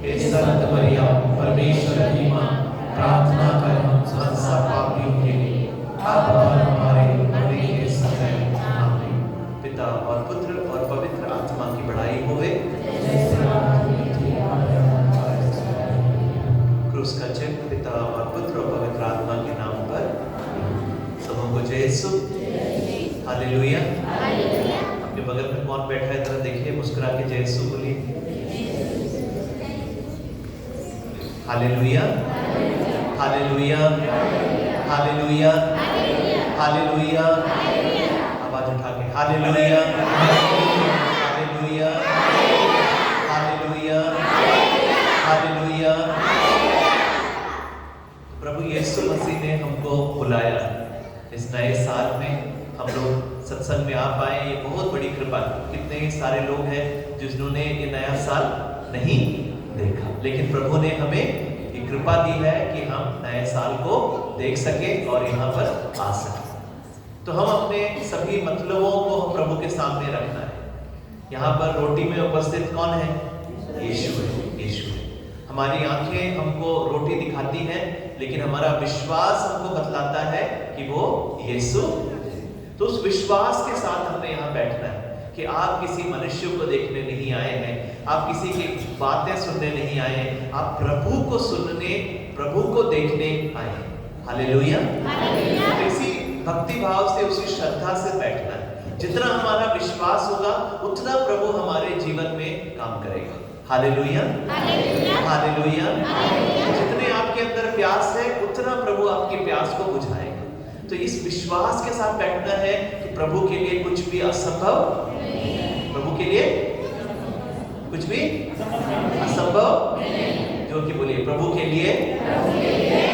हे संत मरिया, परमेश्वर की माँ, प्रार्थना कर हम सब पापियों के लिए, अब और हमारे मरने के समय आमीन। पिता और पुत्र और पवित्र आत्मा की बड़ाई होवे। क्रूस का चिन्ह पिता और पुत्र और पवित्र आत्मा के नाम पर। सबों को जय यीशु, हालेलुया। अपने बगल में कौन बैठा है जरा देखिए, मुस्कुरा के जय यीशु बोलिए। Hallelujah, hallelujah, hallelujah, hallelujah. आवाज उठा के हालेलुया, हालेलुया, हालेलुया, हालेलुया। प्रभु यीशु मसीह ने हमको बुलाया इस नए साल में, हम लोग सत्संग में आ पाए, ये बहुत बड़ी कृपा है। कितने सारे लोग हैं जिन्होंने ये नया साल नहीं देखा, लेकिन प्रभु ने हमें ये कृपा दी है कि हम नए साल को देख सके और यहाँ पर आ सके। तो हम अपने सभी मतलबों को हम प्रभु के सामने रखना है। यहाँ पर रोटी में उपस्थित कौन है? यीशु है, यीशु है। हमारी आंखें हमको रोटी दिखाती हैं, लेकिन हमारा विश्वास हमको बतलाता है कि वो यीशु। तो उस विश्वास के साथ हमने यहाँ बैठना है कि आप किसी मनुष्य को देखने नहीं आए हैं, आप किसी की बातें सुनने नहीं आए हैं, आप प्रभु को सुनने, प्रभु को देखने आए हैं। हालेलुया। तो इसी भक्ति भाव से, उसी श्रद्धा से बैठना है। जितना हमारा विश्वास होगा उतना प्रभु हमारे जीवन में काम करेगा। Hallelujah, hallelujah. जितने आपके अंदर प्यास है उतना प्रभु आपकी प्यास को बुझाएगा। तो इस विश्वास के साथ बैठना है कि प्रभु के लिए कुछ भी असंभव, प्रभु के लिए कुछ भी असंभव। जो कि बोलिए, प्रभु के लिए,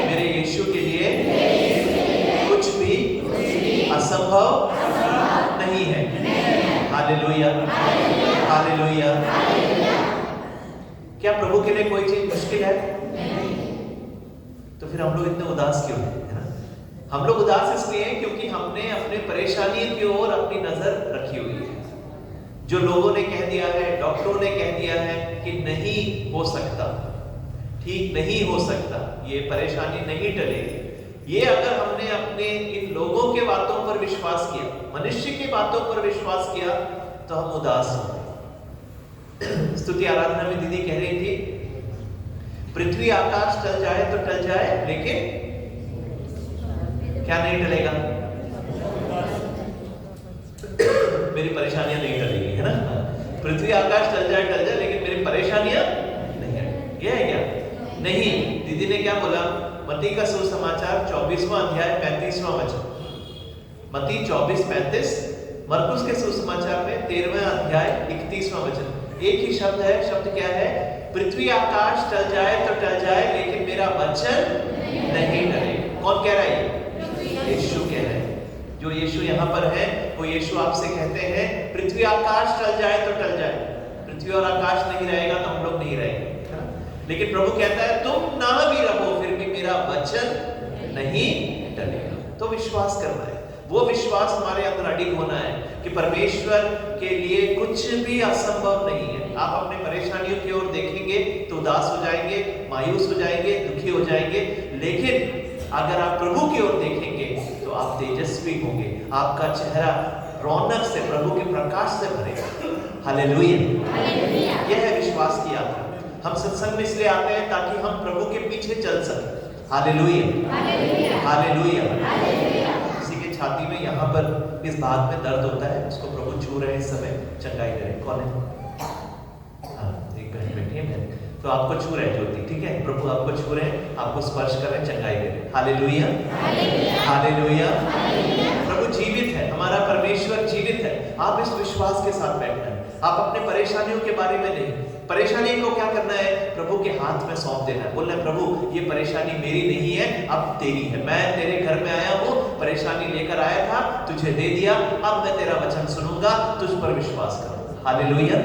मेरे यीशु के लिए कुछ भी असंभव नहीं है। Hallelujah, hallelujah. क्या प्रभु के लिए कोई चीज मुश्किल है? तो फिर हम लोग इतने उदास क्यों हैं? हम लोग उदास इसलिए हैं क्योंकि हमने अपने परेशानी की ओर अपनी नजर रखी हुई है। जो लोगों ने कह दिया है, डॉक्टरों ने कह दिया है कि नहीं हो सकता, ठीक नहीं हो सकता, ये परेशानी नहीं टलेगी, ये अगर हमने अपने इन लोगों के बातों पर विश्वास किया, मनुष्य की बातों पर विश्वास किया, तो हम उदास हो। स्तुति आराधना में दीदी कह रही थी, पृथ्वी आकाश टल जाए तो टल जाए, लेकिन क्या नहीं टलेगा? मेरी परेशानियां नहीं टलेगी, है ना। पृथ्वी आकाश टल जाए, लेकिन मेरी परेशानियां नहीं है। ये है क्या? नहीं। दीदी ने क्या बोला? मत्ती का सुसमाचार 24वां अध्याय 35वां वचन, मत्ती 24:35, मरकुस के सुसमाचार में 13वां अध्याय 31वां वचन। एक ही शब्द है। शब्द क्या है? पृथ्वी आकाश टल जाए तो टल जाए, लेकिन मेरा वचन नहीं टलेगा। कौन कह रहा है? यीशु कह रहे हैं। जो यीशु यहाँ पर है वो यीशु आपसे कहते हैं, पृथ्वी आकाश टल जाए तो टल जाए। पृथ्वी और आकाश नहीं रहेगा तो हम लोग नहीं रहेंगे। लेकिन प्रभु कहता है तुम ना भी रहो फिर भी मेरा वचन नहीं टलेगा। तो विश्वास करना है, वो विश्वास हमारे अंदर अडिग होना है कि परमेश्वर के लिए कुछ भी असंभव नहीं है। आप अपने परेशानियों की ओर देखेंगे तो उदास हो जाएंगे, मायूस हो जाएंगे, दुखी हो जाएंगे, लेकिन अगर आप प्रभु की ओर देखेंगे तो आप तेजस्वी होंगे, आपका चेहरा रौनक से, प्रभु के प्रकाश से भरेगा। हालेलुया। यह है विश्वास की यात्रा। हम सत्संग में इसलिए आते हैं ताकि हम प्रभु के पीछे चल सकें। Hallelujah, hallelujah. किसी के छाती में यहाँ पर इस भाग में दर्द होता है, उसको प्रभु छू रहे हैं इस समय, चंगाई करें। कौन है? हाँ, एक बहन बैठी है बहन, तो आपको छू रहे हैं ज्योति, ठीक है, प्रभु आपको छू रहे हैं, आपको स्पर्श कर रहे हैं, चंगाई करें। Hallelujah, hallelujah. प्रभु जीवित है, हमारा परमेश्वर जीवित है। आप इस विश्वास के साथ बैठना है। आप अपने परेशानियों के बारे में नहीं, परेशानी को क्या करना है? प्रभु के हाथ में सौंप देना है। बोलना है प्रभु ये परेशानी मेरी नहीं है, अब तेरी है। मैं तेरे घर में आया हूँ, परेशानी लेकर आया था, तुझे दे दिया, अब मैं तेरा वचन सुनूंगा, तुझ पर विश्वास करूंगा। हालेलुया।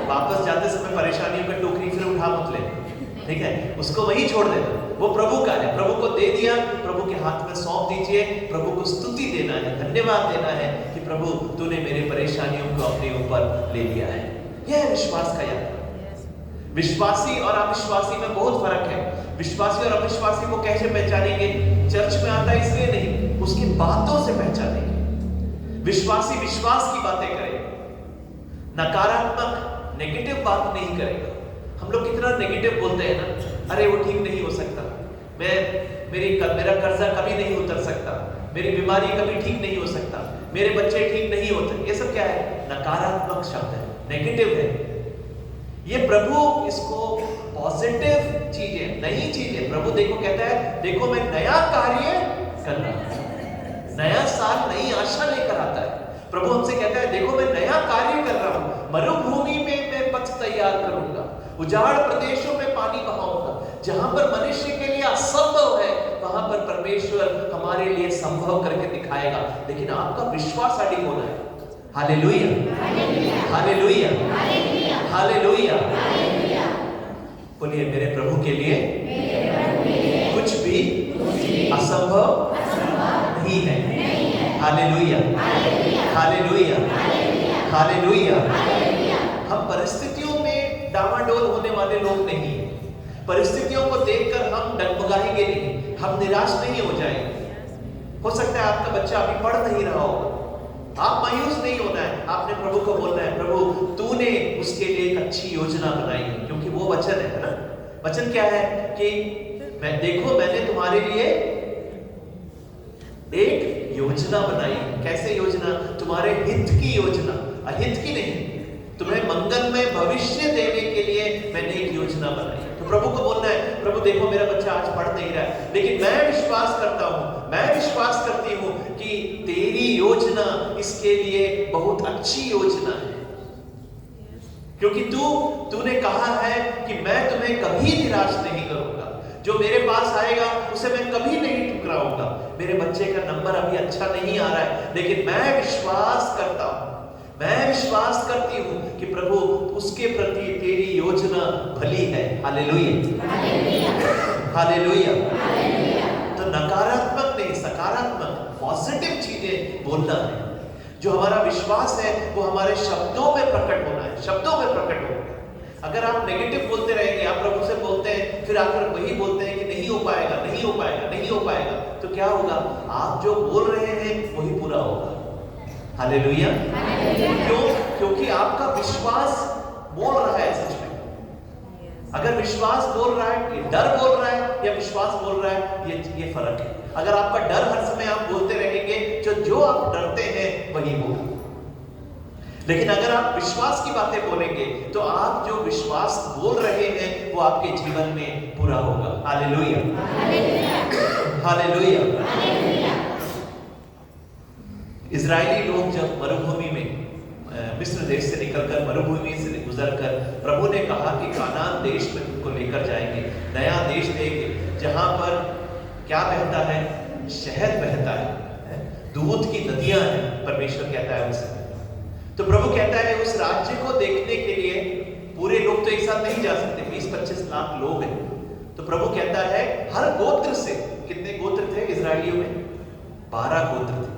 वापस जाते समय परेशानियों का टोकरी फिर उठा मत ले, ठीक है, उसको वहीं छोड़ देना। वो प्रभु का है, प्रभु को दे दिया, प्रभु के हाथ में सौंप दीजिए। प्रभु को स्तुति देना है, धन्यवाद देना है कि प्रभु तूने मेरे परेशानियों को अपने ऊपर ले लिया है। यह है विश्वास का यात्रा। विश्वासी और अविश्वासी में बहुत फर्क है। विश्वासी और अविश्वासी को कैसे पहचानेंगे? चर्च में आता है इसलिए नहीं, उसकी बातों से पहचानेंगे। विश्वासी विश्वास की बातें करेगा, नकारात्मक नेगेटिव बात नहीं करेगा। हम लोग कितना नेगेटिव बोलते हैं ना, अरे वो ठीक नहीं हो सकता, मेरा कर्जा कभी नहीं उतर सकता, मेरी बीमारी कभी ठीक नहीं हो सकता, मेरे बच्चे ठीक नहीं होते। ये सब क्या है? नकारात्मक शब्द है, नेगेटिव है। ये प्रभु इसको पॉजिटिव चीजें, नई चीजें, प्रभु देखो कहता है देखो मैं नया कार्य कर रहा हूं। नया साल नई आशा लेकर आता है। प्रभु हमसे कहता है देखो मैं नया कार्य कर रहा हूं, मरुभूमि में मैं पथ तैयार करूंगा, उजाड़ प्रदेशों में पानी बहाऊंगा। जहां पर मनुष्य के लिए असंभव है वहां पर परमेश्वर हमारे लिए संभव करके दिखाएगा, लेकिन आपका विश्वास अडिग होना है। Hallelujah, hallelujah, hallelujah. बोलिए मेरे प्रभु के लिए कुछ भी असंभव नहीं है। Hallelujah, hallelujah, hallelujah. हम परिस्थितियों में डामाडोल होने वाले लोग नहीं हैं। परिस्थितियों को देखकर हम डगमगाएंगे नहीं, हम निराश नहीं हो जाएंगे। हो सकता है आपका बच्चा अभी पढ़ नहीं रहा होगा, आप मायूस नहीं होना है। आपने प्रभु को बोलना है प्रभु तूने उसके लिए एक अच्छी योजना बनाई है, क्योंकि वो वचन है ना। वचन क्या है कि मैंने तुम्हारे लिए एक योजना बनाई। कैसे योजना? तुम्हारे हित की योजना, अहित की नहीं। तुम्हें मंगलमय भविष्य देने के लिए मैंने एक योजना बनाई। तो प्रभु को बोलना है प्रभु देखो मेरा बच्चा आज पढ़ नहीं रहा है, लेकिन मैं विश्वास करता हूं, मैं विश्वास करती हूं कि तेरी योजना इसके लिए बहुत अच्छी योजना है, क्योंकि तूने कहा है कि मैं तुम्हें कभी निराश नहीं करूंगा। जो मेरे पास आएगा उसे मैं कभी नहीं ठुकराऊंगा। मेरे बच्चे का नंबर अभी अच्छा नहीं आ रहा है, लेकिन मैं विश्वास करता हूं, मैं विश्वास करती हूं कि प्रभु उसके प्रति तेरी योजना भली है। Hallelujah, hallelujah. तो नकारात्मक नहीं, सकारात्मक पॉजिटिव चीजें बोलना है। जो हमारा विश्वास है वो हमारे शब्दों में प्रकट होना है, शब्दों में प्रकट होना है। अगर आप नेगेटिव बोलते रहेंगे, आप प्रभु से बोलते हैं फिर आकर वही बोलते हैं कि नहीं हो पाएगा, नहीं हो पाएगा, नहीं हो पाएगा, तो क्या होगा? आप जो बोल रहे हैं वही पूरा होगा। हालेलुया। क्यों? क्योंकि आपका विश्वास बोल रहा है सच में। अगर विश्वास बोल रहा है, डर बोल रहा है या विश्वास बोल रहा है, ये फर्क है। अगर आपका डर हर समय आप बोलते रहेंगे, जो आप डरते हैं वही होगा। लेकिन अगर आप विश्वास की बातें बोलेंगे तो आप जो विश्वास बोल रहे हैं वो आपके जीवन में पूरा होगा। Hallelujah, hallelujah. इजरायली लोग जब मरुभूमि में मिस्र देश से निकलकर मरुभूमि से गुजरकर प्रभु ने कहा कि कानान देश में तुमको लेकर जाएंगे, नया देश देंगे जहां पर क्या बहता है? शहद बहता है, दूध की नदियां हैं, परमेश्वर कहता है उसे। तो प्रभु कहता है उस राज्य को देखने के लिए पूरे लोग तो एक साथ नहीं जा सकते, 20-25 लाख लोग हैं। तो प्रभु कहता है हर गोत्र से, कितने गोत्र थे इजरायलियों में? 12 गोत्र थे।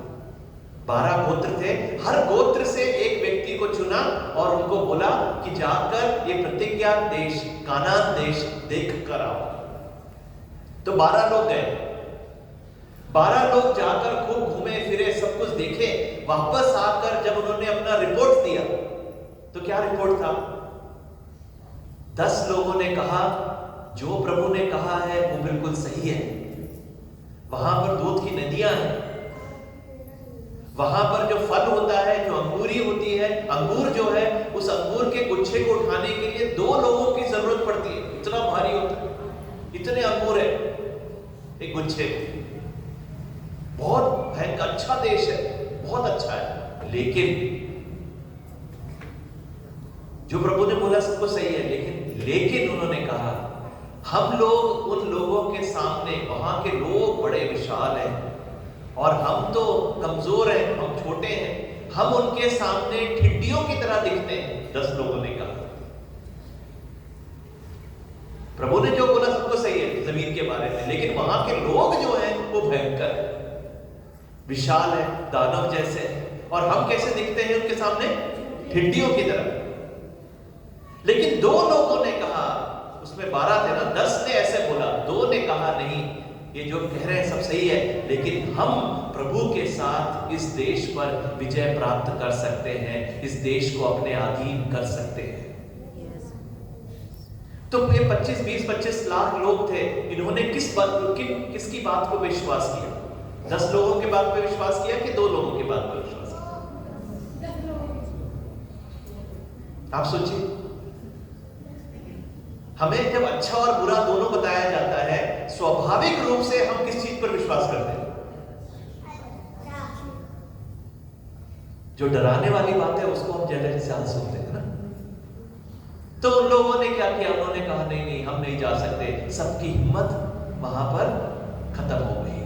12 गोत्र थे, हर गोत्र से एक व्यक्ति को चुना और उनको बोला कि जाकर ये प्रतिज्ञा देश, कानान देश देख कर आओ। तो 12 लोग गए। 12 लोग जाकर खूब घूमे फिरे, सब कुछ देखे। वापस आकर जब उन्होंने अपना रिपोर्ट दिया तो क्या रिपोर्ट था? 10 लोगों ने कहा जो प्रभु ने कहा है वो बिल्कुल सही है। वहां पर दूध की नदियां हैं, वहां पर जो फल होता है, जो अंगूरी होती है, अंगूर जो है, उस अंगूर के गुच्छे को उठाने के लिए 2 लोगों की जरूरत पड़ती है, इतना भारी होता है। इतने अंगूर है एक गुच्छे। बहुत भयंकर अच्छा देश है, बहुत अच्छा है। लेकिन जो प्रभु ने बोला सबको सही है, लेकिन उन्होंने कहा हम लोग उन लोगों के सामने, वहां के लोग बड़े विशाल हैं और हम तो कमजोर हैं, हम छोटे हैं, हम उनके सामने ठिड्डियों की तरह दिखते हैं। 10 लोगों ने कहा। प्रभु ने जो बोला सबको सही है जमीन के बारे में, लेकिन वहां के लोग जो हैं वो भयंकर है, विशाल है, दानव जैसे है, और हम कैसे दिखते हैं उनके सामने? ठिड्डियों की तरह। लेकिन 2 लोगों ने कहा, उसमें 12 थे ना, 10 ने ऐसे बोला, 2 ने कहा नहीं, ये जो कह रहे हैं सब सही है, लेकिन हम प्रभु के साथ इस देश पर विजय प्राप्त कर सकते हैं, इस देश को अपने अधीन कर सकते हैं। तो ये 25 लाख लोग थे, इन्होंने किसकी बात को विश्वास किया? 10 लोगों की बात पे विश्वास किया कि 2 लोगों की बात पे विश्वास किया? आप सोचिए, हमें जब अच्छा और बुरा दोनों बताया जाता है, स्वाभाविक रूप से हम किस चीज पर विश्वास करते हैं? जो डराने वाली बात है उसको हम ज्यादा सुनते हैं ना। तो उन लोगों ने क्या किया? उन्होंने कहा नहीं, हम नहीं जा सकते। सबकी हिम्मत वहां पर खत्म हो गई।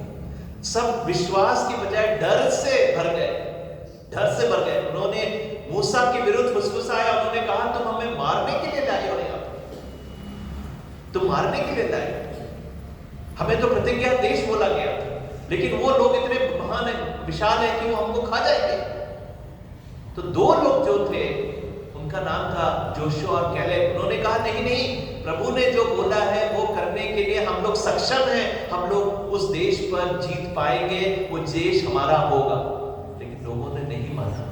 सब विश्वास की बजाय डर से भर गए। उन्होंने मूसा के विरुद्ध फुसफुसाया। उन्होंने कहा तुम हमें मारने के लिए लाए हो, तुम मारने के लिए लाए, हमें तो प्रतिज्ञा देश बोला गया था, लेकिन वो लोग इतने महान है, विशाल है कि वो हमको खा जाएंगे। तो 2 लोग जो थे, उनका नाम था जोशुआ और कैलेब। उन्होंने कहा नहीं, प्रभु ने जो बोला है वो करने के लिए हम लोग सक्षम हैं, हम लोग उस देश पर जीत पाएंगे, वो देश हमारा होगा। लेकिन लोगों ने नहीं माना।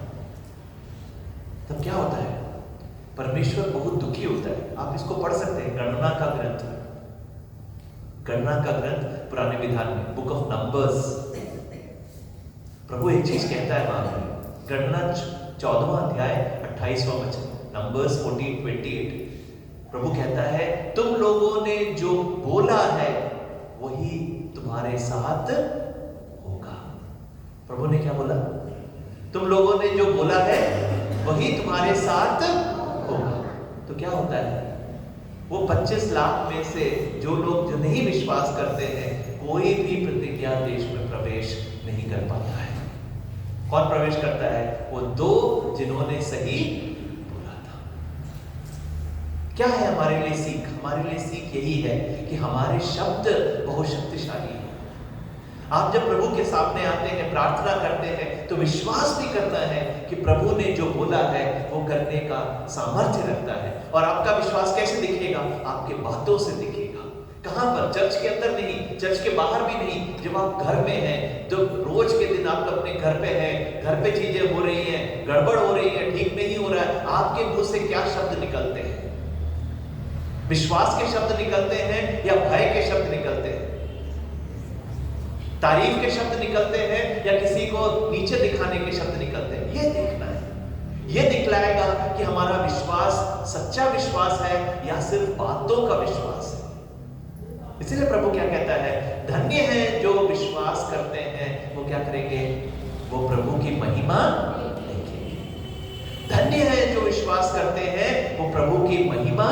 तब क्या होता है? परमेश्वर बहुत दुखी होता है। आप इसको पढ़ सकते हैं, गणना का ग्रंथ पुराने विधान में, बुक ऑफ नंबर्स। प्रभु एक चीज कहता है वहां पर, गणना 14वां अध्याय 28वां वचन, नंबर्स 14:28। प्रभु कहता है तुम लोगों ने जो बोला है वही तुम्हारे साथ होगा। प्रभु ने क्या बोला? तुम लोगों ने जो बोला है वही तुम्हारे साथ होगा। तो क्या होता है? वो 25 लाख में से जो लोग जो नहीं विश्वास करते हैं, कोई भी प्रतिज्ञा देश में प्रवेश नहीं कर पाता है। कौन प्रवेश करता है? वो 2 जिन्होंने सही बोला था। क्या है हमारे लिए सीख? हमारे लिए सीख यही है कि हमारे शब्द बहुत शक्तिशाली है। आप जब प्रभु के सामने आते हैं, प्रार्थना करते हैं, तो विश्वास भी करता है कि प्रभु ने जो बोला है वो करने का सामर्थ्य रखता है। और आपका विश्वास कैसे दिखेगा? आपके बातों से दिखेगा। कहां पर? चर्च के अंदर नहीं, चर्च के बाहर भी नहीं। जब आप घर में हैं, तो रोज के दिन आप अपने घर पे हैं, घर पे चीजें हो रही हैं, गड़बड़ हो रही है, ठीक नहीं हो रहा है, आपके मुंह से क्या शब्द निकलते हैं? विश्वास के शब्द निकलते हैं या भय के शब्द निकलते हैं? तारीफ के शब्द निकलते हैं या किसी को नीचे दिखाने के शब्द निकलते हैं? ये देखना है। ये दिखलाएगा कि हमारा विश्वास सच्चा विश्वास है या सिर्फ बातों का विश्वास है। इसीलिए प्रभु क्या कहता है? धन्य है जो विश्वास करते हैं, वो क्या करेंगे? वो प्रभु की महिमा देखेंगे। धन्य है जो विश्वास करते हैं, वो प्रभु की महिमा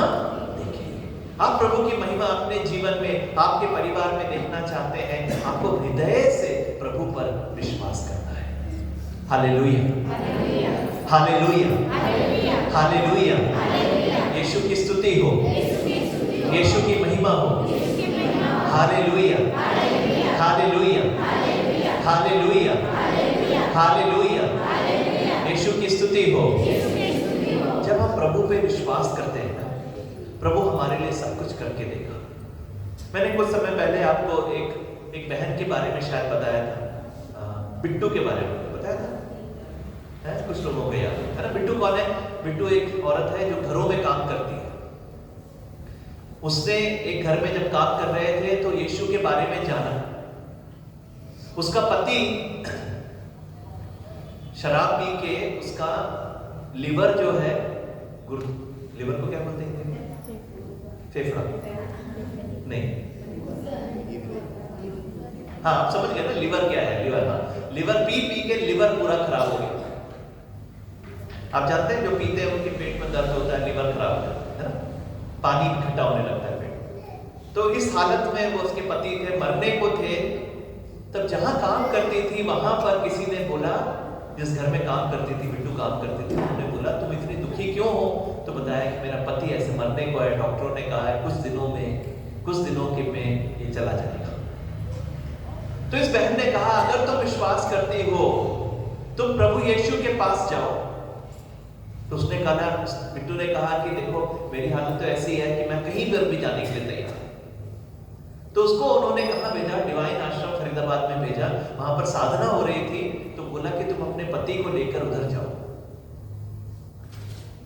देखेंगे। आप प्रभु की महिमा अपने जीवन में, आपके परिवार में देखना चाहते हैं, आपको हृदय से प्रभु पर विश्वास करना है। Hallelujah, hallelujah, hallelujah, hallelujah. Yeshu स्तुति हो, यीशु की महिमा हो। Hallelujah, hallelujah, hallelujah, hallelujah, Yeshu की स्तुति हो। जब हम प्रभु पे विश्वास करते हैं ना, प्रभु हमारे लिए सब कुछ करके देगा। मैंने कुछ समय पहले आपको एक बहन के बारे में शायद बताया था, बिट्टू के बारे में बताया था, है कुछ लोगों को याद है ना। बिट्टू कौन है? बिट्टू एक औरत है जो घरों में काम करती है। उसने एक घर में जब काम कर रहे थे तो यीशु के बारे में जाना। उसका पति शराब पी के उसका लिवर जो है, लिवर को क्या बोलते हैं? फेफड़ा नहीं, हाँ आप समझ गए ना लिवर क्या है। लिवर, हाँ, लिवर पी के लिवर पूरा खराब हो गया। आप जानते हैं जो पीते हैं उनके पेट में दर्द होता है, लिवर खराब होता है ना, पानी इकट्ठा होने लगता है पेट। तो इस हालत में वो उसके पति थे, मरने को थे। तब जहां काम करती थी वहां पर किसी ने बोला, जिस घर में काम करती थी, बिट्टू काम करती थी, उन्होंने बोला तुम इतनी दुखी क्यों हो? तो बताया कि मेरा पति ऐसे मरने को है, डॉक्टरों ने कहा है कुछ दिनों के में ये चला जाएगा। तो इस बहन ने कहा अगर तुम विश्वास करती हो तुम प्रभु यीशु के पास जाओ। तो उसने कहा, बिट्टू ने कहा कि देखो मेरी हालत तो ऐसी है कि मैं कहीं पर भी जाने के लिए तैयार। तो उसको उन्होंने कहा भेजा, डिवाइन आश्रम फरीदाबाद में भेजा। वहां पर साधना हो रही थी तो बोला कि तुम अपने पति को लेकर उधर जाओ।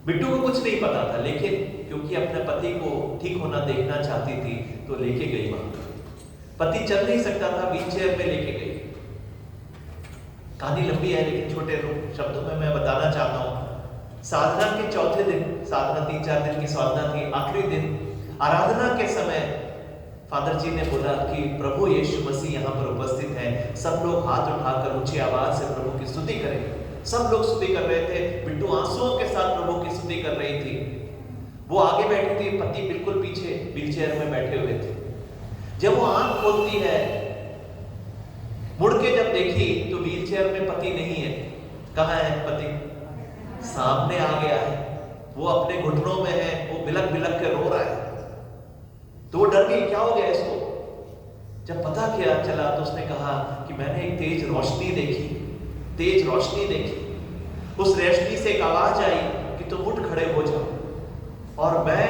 बिट्टू को कुछ नहीं पता था, लेकिन क्योंकि अपने पति को ठीक होना देखना चाहती थी तो लेके गई वहां। पति चल नहीं सकता था, व्हीलचेयर में लेके गई। कहानी लंबी है लेकिन छोटे शब्दों में मैं बताना चाहता हूं। साधना के चौथे दिन, साधना 3-4 दिन की साधना थी, आखिरी दिन आराधना के समय फादर जी ने बोला कि प्रभु यीशु मसीह यहाँ पर उपस्थित हैं, सब लोग हाथ उठाकर ऊंची आवाज से प्रभु की स्तुति करें। सब लोग स्तुति कर रहे थे। बिट्टू आंसुओं के साथ प्रभु की स्तुति कर रही थी। वो आगे बैठी थी, पति बिल्कुल पीछे व्हीलचेयर में बैठे हुए थे। जब वो आंख खोलती है, मुड़ के जब देखी तो व्हीलचेयर में पति नहीं है। कहाँ है पति? सामने आ गया है। वो अपने घुटनों में है, वो बिलक बिलक के रो रहा है। तो वो डर गई, क्या हो गया इसको? जब पता क्या चला तो उसने कहा कि मैंने एक तेज रोशनी देखी। उस रोशनी से एक आवाज आई कि तुम उठ खड़े हो जाओ। और मैं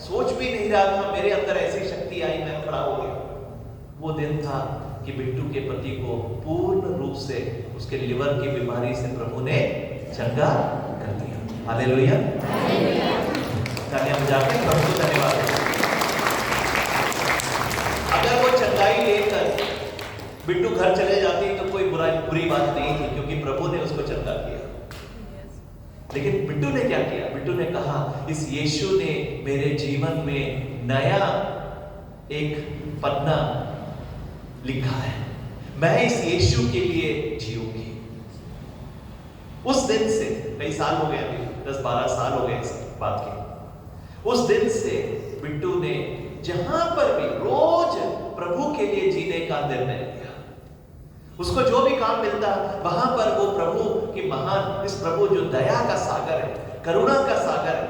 सोच भी नहीं रहा था, मेरे अंदर ऐसी शक्ति आई, मैं खड़ा हो गया। वो दिन था कि बिट्टू के पति को पूर्ण रूप से उसके लिवर की बीमारी से प्रभु ने चंगा कर दिया। हालेलुया, तालियां बजाकर प्रभु को धन्यवाद। अगर वो चंगाई लेकर बिट्टू घर चले जाती तो कोई बुरी बात नहीं थी, क्योंकि प्रभु ने उसको चंगा किया। लेकिन बिट्टू ने क्या किया? बिट्टू ने कहा इस यीशु ने मेरे जीवन में नया एक पन्ना लिखा है, मैं इस यीशु के लिए जीऊंगी। उस दिन से कई साल हो गए, अभी 10-12 साल हो गए इस बात के। उस दिन से बिट्टू ने जहां पर भी रोज प्रभु के लिए जीने का निर्णय लिया। उसको जो भी काम मिलता वहां पर वो प्रभु की महान, इस प्रभु जो दया का सागर है, करुणा का सागर है,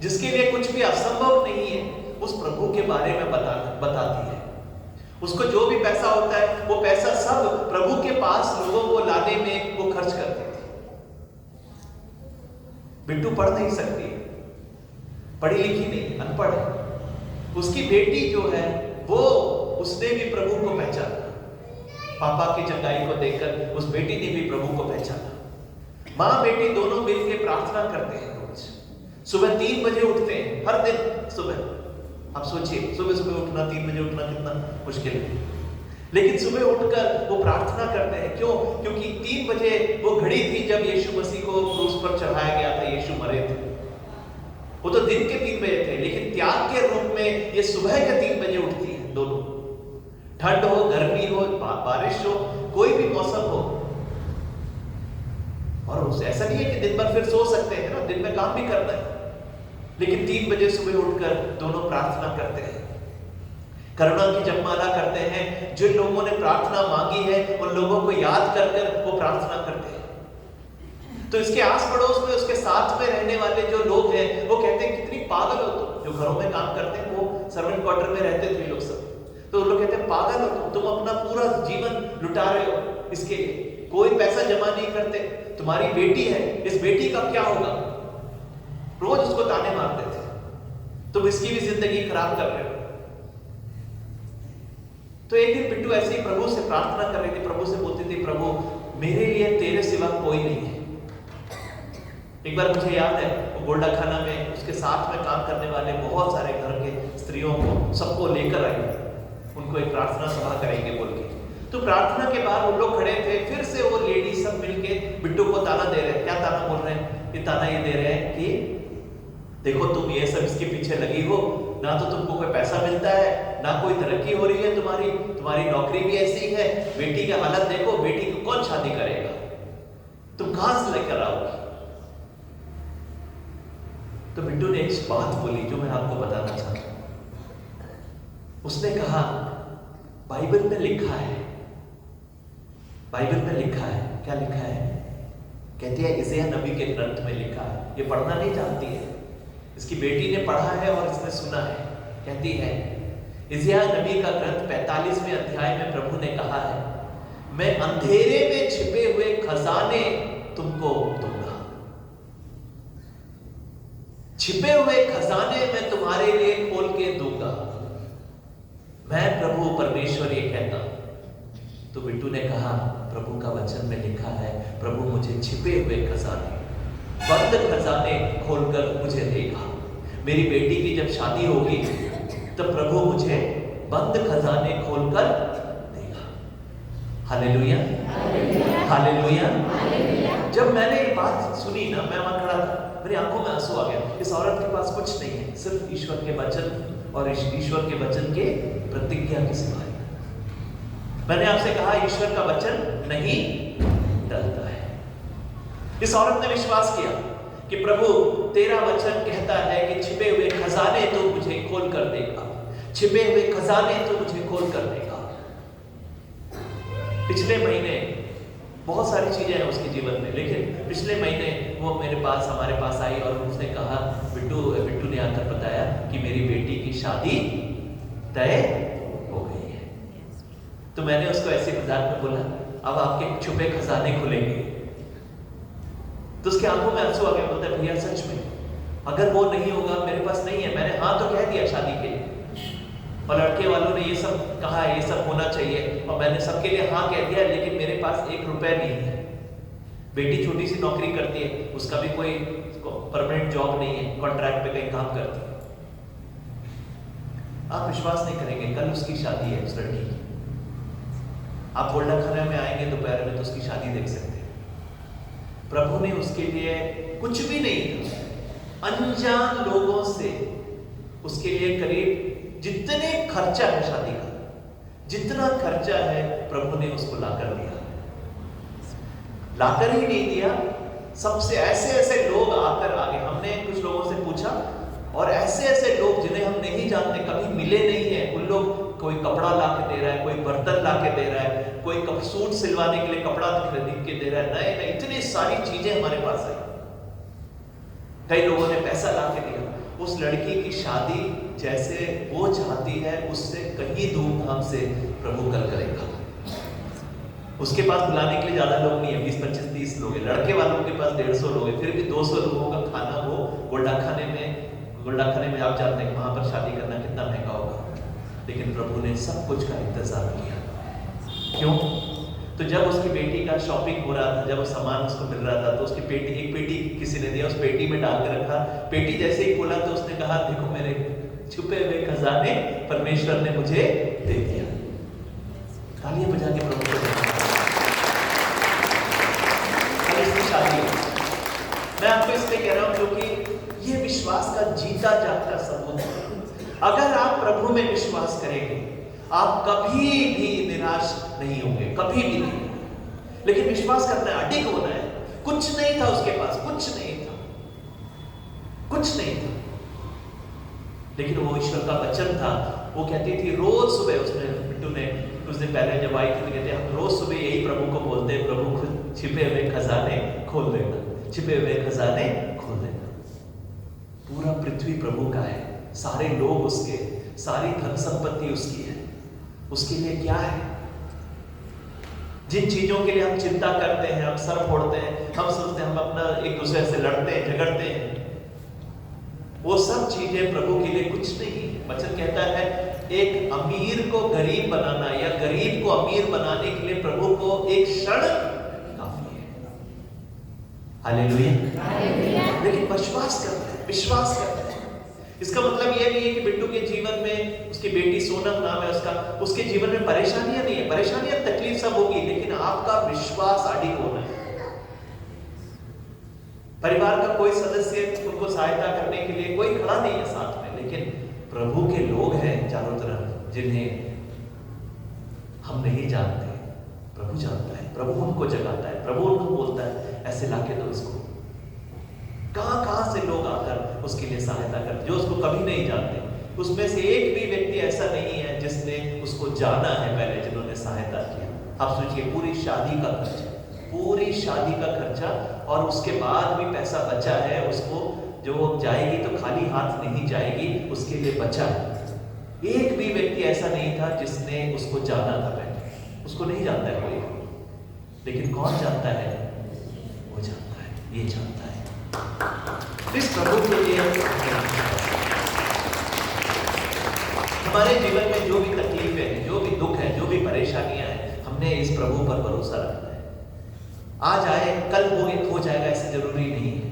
जिसके लिए कुछ भी असंभव नहीं है, उस प्रभु के बारे में बताती है। उसको जो भी पैसा होता है वो पैसा सब प्रभु के पास लोगों को लाने में वो खर्च करती थी। बिट्टू पढ़ नहीं सकती, पढ़ी लिखी नहीं, अनपढ़ है। उसकी बेटी जो है वो, उसने भी प्रभु को पहचाना। पापा की चंगाई को देखकर उस बेटी ने भी प्रभु को पहचाना। माँ बेटी दोनों मिलकर प्रार्थना करते हैं रोज। सुबह 3 बजे उठते हैं हर दिन सुबह। आप सोचिए सुबह उठना, 3 बजे उठना कितना मुश्किल है, लेकिन सुबह उठकर वो प्रार्थना करते हैं। क्यों? क्योंकि 3 बजे वो घड़ी थी जब यीशु मसीह को क्रूस पर चढ़ाया गया था, यीशु मरे थे। वो तो दिन के 3 बजे थे, लेकिन त्याग के रूप में ये सुबह के 3 बजे उठती है दोनों। ठंड हो, गर्मी हो, बारिश हो, कोई भी मौसम हो। और ऐसा नहीं है कि दिन भर फिर सो सकते हैं ना, दिन में काम भी करना है, लेकिन 3 बजे सुबह उठकर दोनों प्रार्थना करते हैं, करुणा की जपमाला करते हैं। जिन लोगों ने प्रार्थना मांगी है उन लोगों को याद कर वो प्रार्थना करते हैं। तो इसके आस पड़ोस में उसके साथ में रहने वाले जो लोग हैं वो कहते हैं कितनी पागल हो तुम, जो घरों में काम करते हैं, वो सर्वेंट क्वार्टर में रहते थे लोग सब। तो लोग कहते हैं पागल हो तुम अपना पूरा जीवन लुटा रहे हो इसके लिए, कोई पैसा जमा नहीं करते, तुम्हारी बेटी है, इस बेटी का क्या होगा। रोज उसको ताने मारते थे, तुम इसकी भी जिंदगी खराब कर रहे हो। तो एक दिन बिट्टू ऐसे ही प्रभु से प्रार्थना कर रही थी, प्रभु से बोलती थी, प्रभु मेरे लिए तेरे सिवा कोई नहीं है। एक बार मुझे याद है, वो गोल्डा खाना में उसके साथ में काम करने वाले बहुत सारे घर के स्त्रियों को सबको लेकर आई, उनको एक प्रार्थना सभा करेंगे बोल के। तो प्रार्थना के बाद वो लोग खड़े थे, फिर से वो लेडी सब मिलके बिट्टू को ताना दे रहे हैं। क्या ताना बोल रहे हैं? ये ताना ये दे रहे हैं कि देखो तुम ये सब इसके पीछे लगी हो, ना तो तुमको कोई पैसा मिलता है, ना कोई तरक्की हो रही है तुम्हारी नौकरी भी ऐसी है, बेटी की हालत देखो, बेटी को कौन शादी करेगा, तुम कहां से लेकर आओगी। तो बिट्टू ने एक बात बोली जो मैं आपको बताना चाहता हूं। उसने कहा बाइबल में लिखा है, बाइबल में लिखा है, क्या लिखा है? कहती है इज़ाया नबी के ग्रंथ में लिखा है। ये पढ़ना नहीं जानती है, इसकी बेटी ने पढ़ा है और इसने सुना है। कहती है इज़ाया नबी का ग्रंथ 45वें अध्याय में प्रभु ने कहा है, मैं अंधेरे में छिपे हुए खजाने तुमको दूंगा, छिपे हुए खजाने मैं तुम्हारे लिए खोल के दूंगा, मैं प्रभु परमेश्वर ये कहता। तो बिट्टू ने कहा प्रभु का वचन में लिखा है, प्रभु मुझे छिपे हुए खजाने, बंद खजाने खोलकर मुझे देगा। मेरी बेटी की जब शादी होगी तो प्रभु मुझे बंद खजाने खोलकर देगा। Hallelujah, hallelujah. जब मैंने ये बात सुनी ना, मैं वहां खड़ा था, मेरी आंखों में आंसू आ गया। इस औरत के पास कुछ नहीं है, सिर्फ ईश्वर के वचन और ईश्वर के वचन के प्रतिज्ञा के सिवाय। मैंने आपसे कहा ईश्वर का वचन नहीं टलता है। इस औरत ने विश्वास किया कि प्रभु तेरा वचन कहता है कि छिपे हुए खजाने तो मुझे खोल कर देगा, छिपे हुए खजाने तो मुझे खोल कर देगा। पिछले महीने बहुत सारी चीजें हैं उसके जीवन में, लेकिन पिछले महीने वो हमारे पास आई और उसने कहा बिट्टू ने आकर बताया कि मेरी बेटी की शादी तय हो गई है। तो मैंने उसको ऐसे मजाक में बोला अब आपके छुपे खजाने खुलेंगे। तो उसकी आंखों में आंसू आ गया। बोलता है भैया सच में अगर वो नहीं होगा, मेरे पास नहीं है, मैंने हाँ तो कह दिया शादी के लिए, और लड़के वालों ने ये सब कहा ये सब होना चाहिए और मैंने सबके लिए हाँ कह दिया, लेकिन मेरे पास 1 रुपया नहीं है। बेटी छोटी सी नौकरी करती है, उसका भी कोई परमानेंट जॉब नहीं है, कॉन्ट्रैक्ट पे कहीं काम करती है। आप विश्वास नहीं करेंगे, कल उसकी शादी है उस लड़की की। आप गोल्डा खाना में आएंगे दोपहर में तो उसकी शादी देख सकते हैं। प्रभु ने उसके लिए कुछ भी नहीं था, अनजान लोगों से उसके लिए करीब जितने खर्चा है शादी का, जितना खर्चा है प्रभु ने उसको लाकर दिया। लाकर ही नहीं दिया, सबसे ऐसे लोग आकर आगे, हमने कुछ लोगों से पूछा और ऐसे लोग जिन्हें हम नहीं जानते, कभी मिले नहीं है, उन लोग कोई कपड़ा ला के दे रहा है, कोई बर्तन ला के दे रहा है, कोई सूट सिलवाने के लिए कपड़ा खरीद के दे रहा है, नए इतनी सारी चीजें हमारे पास है। कई लोगों ने पैसा ला के दिया। उस लड़की की शादी जैसे वो चाहती है उससे कहीं धूमधाम से प्रभु कल करेगा। उसके पास बुलाने के लिए ज्यादा लोग नहीं है, 20, 25, 30 लोग हैं। लड़के वालों के पास 150 लोग हैं, फिर भी 200 लोगों का खाना वो गोल्डा खाने में आप जानते हैं वहां पर शादी करना कितना महंगा होगा, लेकिन प्रभु ने सब कुछ का इंतजाम किया। क्यों? तो जब उसकी बेटी का शॉपिंग हो रहा था, जब वो सामान उसको मिल रहा था, तो उसकी एक पेटी किसी ने दिया, उस पेटी में डाल के रखा। पेटी जैसे ही खोला तो उसने कहा देखो मेरे छुपे हुए खजाने परमेश्वर ने मुझे दे दिया। तालियां बजा के प्रभु को शादी। मैं आपको इसलिए कह रहा हूं क्योंकि ये विश्वास का जीता जागता सबूत है। अगर आप प्रभु में विश्वास करेंगे आप कभी भी निराश नहीं होंगे, कभी भी नहीं। लेकिन विश्वास करना है, अडिग होना है। कुछ नहीं था उसके पास, कुछ नहीं था, कुछ नहीं था, लेकिन वो ईश्वर का वचन था। वो कहती थी रोज सुबह, उसने बिट्टू ने कुछ दिन पहले जब आई थी तो कहते हम रोज सुबह यही प्रभु को बोलते हैं, प्रभु खुद छिपे हुए खजाने खोल देना, छिपे हुए खजाने खोल देना। पूरा पृथ्वी प्रभु का है, सारे लोग उसके, सारी धन संपत्ति उसकी है। उसके लिए क्या है? जिन चीजों के लिए हम चिंता करते हैं, हम सर फोड़ते हैं, हम सोचते हैं, हम अपना एक दूसरे से लड़ते हैं, झगड़ते हैं, वो सब चीजें प्रभु के लिए कुछ नहीं है। वचन कहता है एक अमीर को गरीब बनाना या गरीब को अमीर बनाने के लिए प्रभु को एक क्षण काफी है। हालेलुया। लेकिन विश्वास करते हैं। इसका मतलब यह नहीं है कि बिट्टू के जीवन में, उसकी बेटी सोनम नाम है उसका, उसके जीवन में परेशानियां नहीं है। परेशानियां तकलीफ सब होगी, लेकिन आपका विश्वास अडिग होना है। परिवार का कोई सदस्य उनको सहायता करने के लिए कोई खड़ा नहीं है साथ में, लेकिन प्रभु के लोग हैं चारों तरफ जिन्हें हम नहीं जानते, प्रभु जानता है। प्रभु उनको जगाता है, प्रभु उनको बोलता है ऐसे लाके दो इसको। कहां से लोग आकर उसके लिए सहायता करते, जो उसको कभी नहीं जानते। उसमें से एक भी व्यक्ति ऐसा नहीं है जिसने उसको जाना है पहले, जिन्होंने सहायता किया। आप सोचिए, पूरी शादी का खर्चा और उसके बाद भी पैसा बचा है उसको, जो जाएगी तो खाली हाथ नहीं जाएगी, उसके लिए बचा है। एक भी व्यक्ति ऐसा नहीं था जिसने उसको जाना था पहले। उसको नहीं जानता है कोई, लेकिन कौन जानता है? वो जानता है, ये जानता है। इस प्रभु के लिए हमारे जीवन में जो भी तकलीफें हैं, जो भी दुख है, जो भी परेशानियां हैं, हमने इस प्रभु पर भरोसा रखना है। आज आए कल हो जाएगा ऐसे जरूरी नहीं है,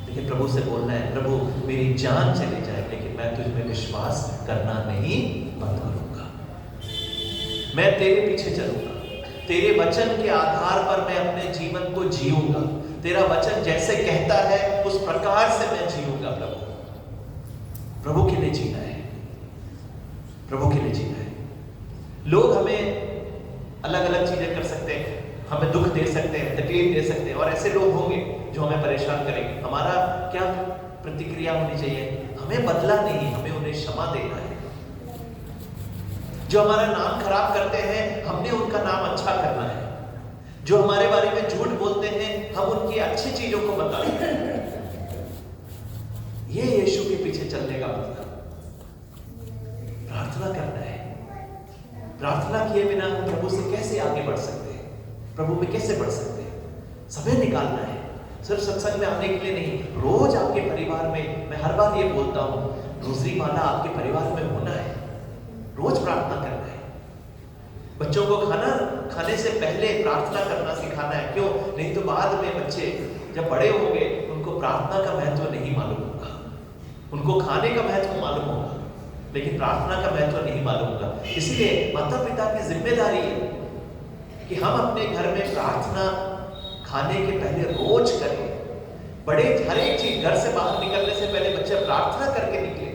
लेकिन प्रभु से बोलना है, प्रभु मेरी जान चली जाए लेकिन मैं तुझ में विश्वास करना नहीं बंद करूंगा। मैं तेरे पीछे चलूंगा, तेरे वचन के आधार पर मैं अपने जीवन को जीऊंगा। तेरा वचन जैसे कहता है उस प्रकार से मैं जीऊंगा। प्रभु के लिए जीना है, प्रभु के लिए जीना है। लोग हमें अलग अलग चीजें कर सकते हैं, हमें दुख दे सकते हैं, तकलीफ दे सकते हैं, और ऐसे लोग होंगे जो हमें परेशान करेंगे। हमारा क्या प्रतिक्रिया होनी चाहिए? हमें बदला नहीं, हमें उन्हें क्षमा देना है। जो हमारा नाम खराब करते हैं, हमने उनका नाम अच्छा करना है। जो हमारे बारे में झूठ बोलते हैं, हम उनकी अच्छी चीजों को बताते हैं। ये यीशु के पीछे चलने का मतलब। प्रार्थना करना है। प्रार्थना किए बिना हम प्रभु से कैसे आगे बढ़ सकते हैं? प्रभु में कैसे बढ़ सकते हैं? समय निकालना है, सिर्फ सत्संग में आने के लिए नहीं। रोज आपके परिवार में, मैं हर बार ये बोलता हूं, रोजरी माला आपके परिवार में होना है। रोज प्रार्थना करना है। बच्चों को खाना खाने से पहले प्रार्थना करना सिखाना है। क्यों? नहीं तो बाद में बच्चे जब बड़े होंगे उनको प्रार्थना का महत्व नहीं मालूम होगा। उनको खाने का महत्व मालूम होगा, लेकिन प्रार्थना का महत्व नहीं मालूम होगा। इसलिए माता पिता की जिम्मेदारी है कि हम अपने घर में प्रार्थना खाने के पहले रोज करें। बड़े हर एक चीज, घर से बाहर निकलने से पहले बच्चे प्रार्थना करके निकले।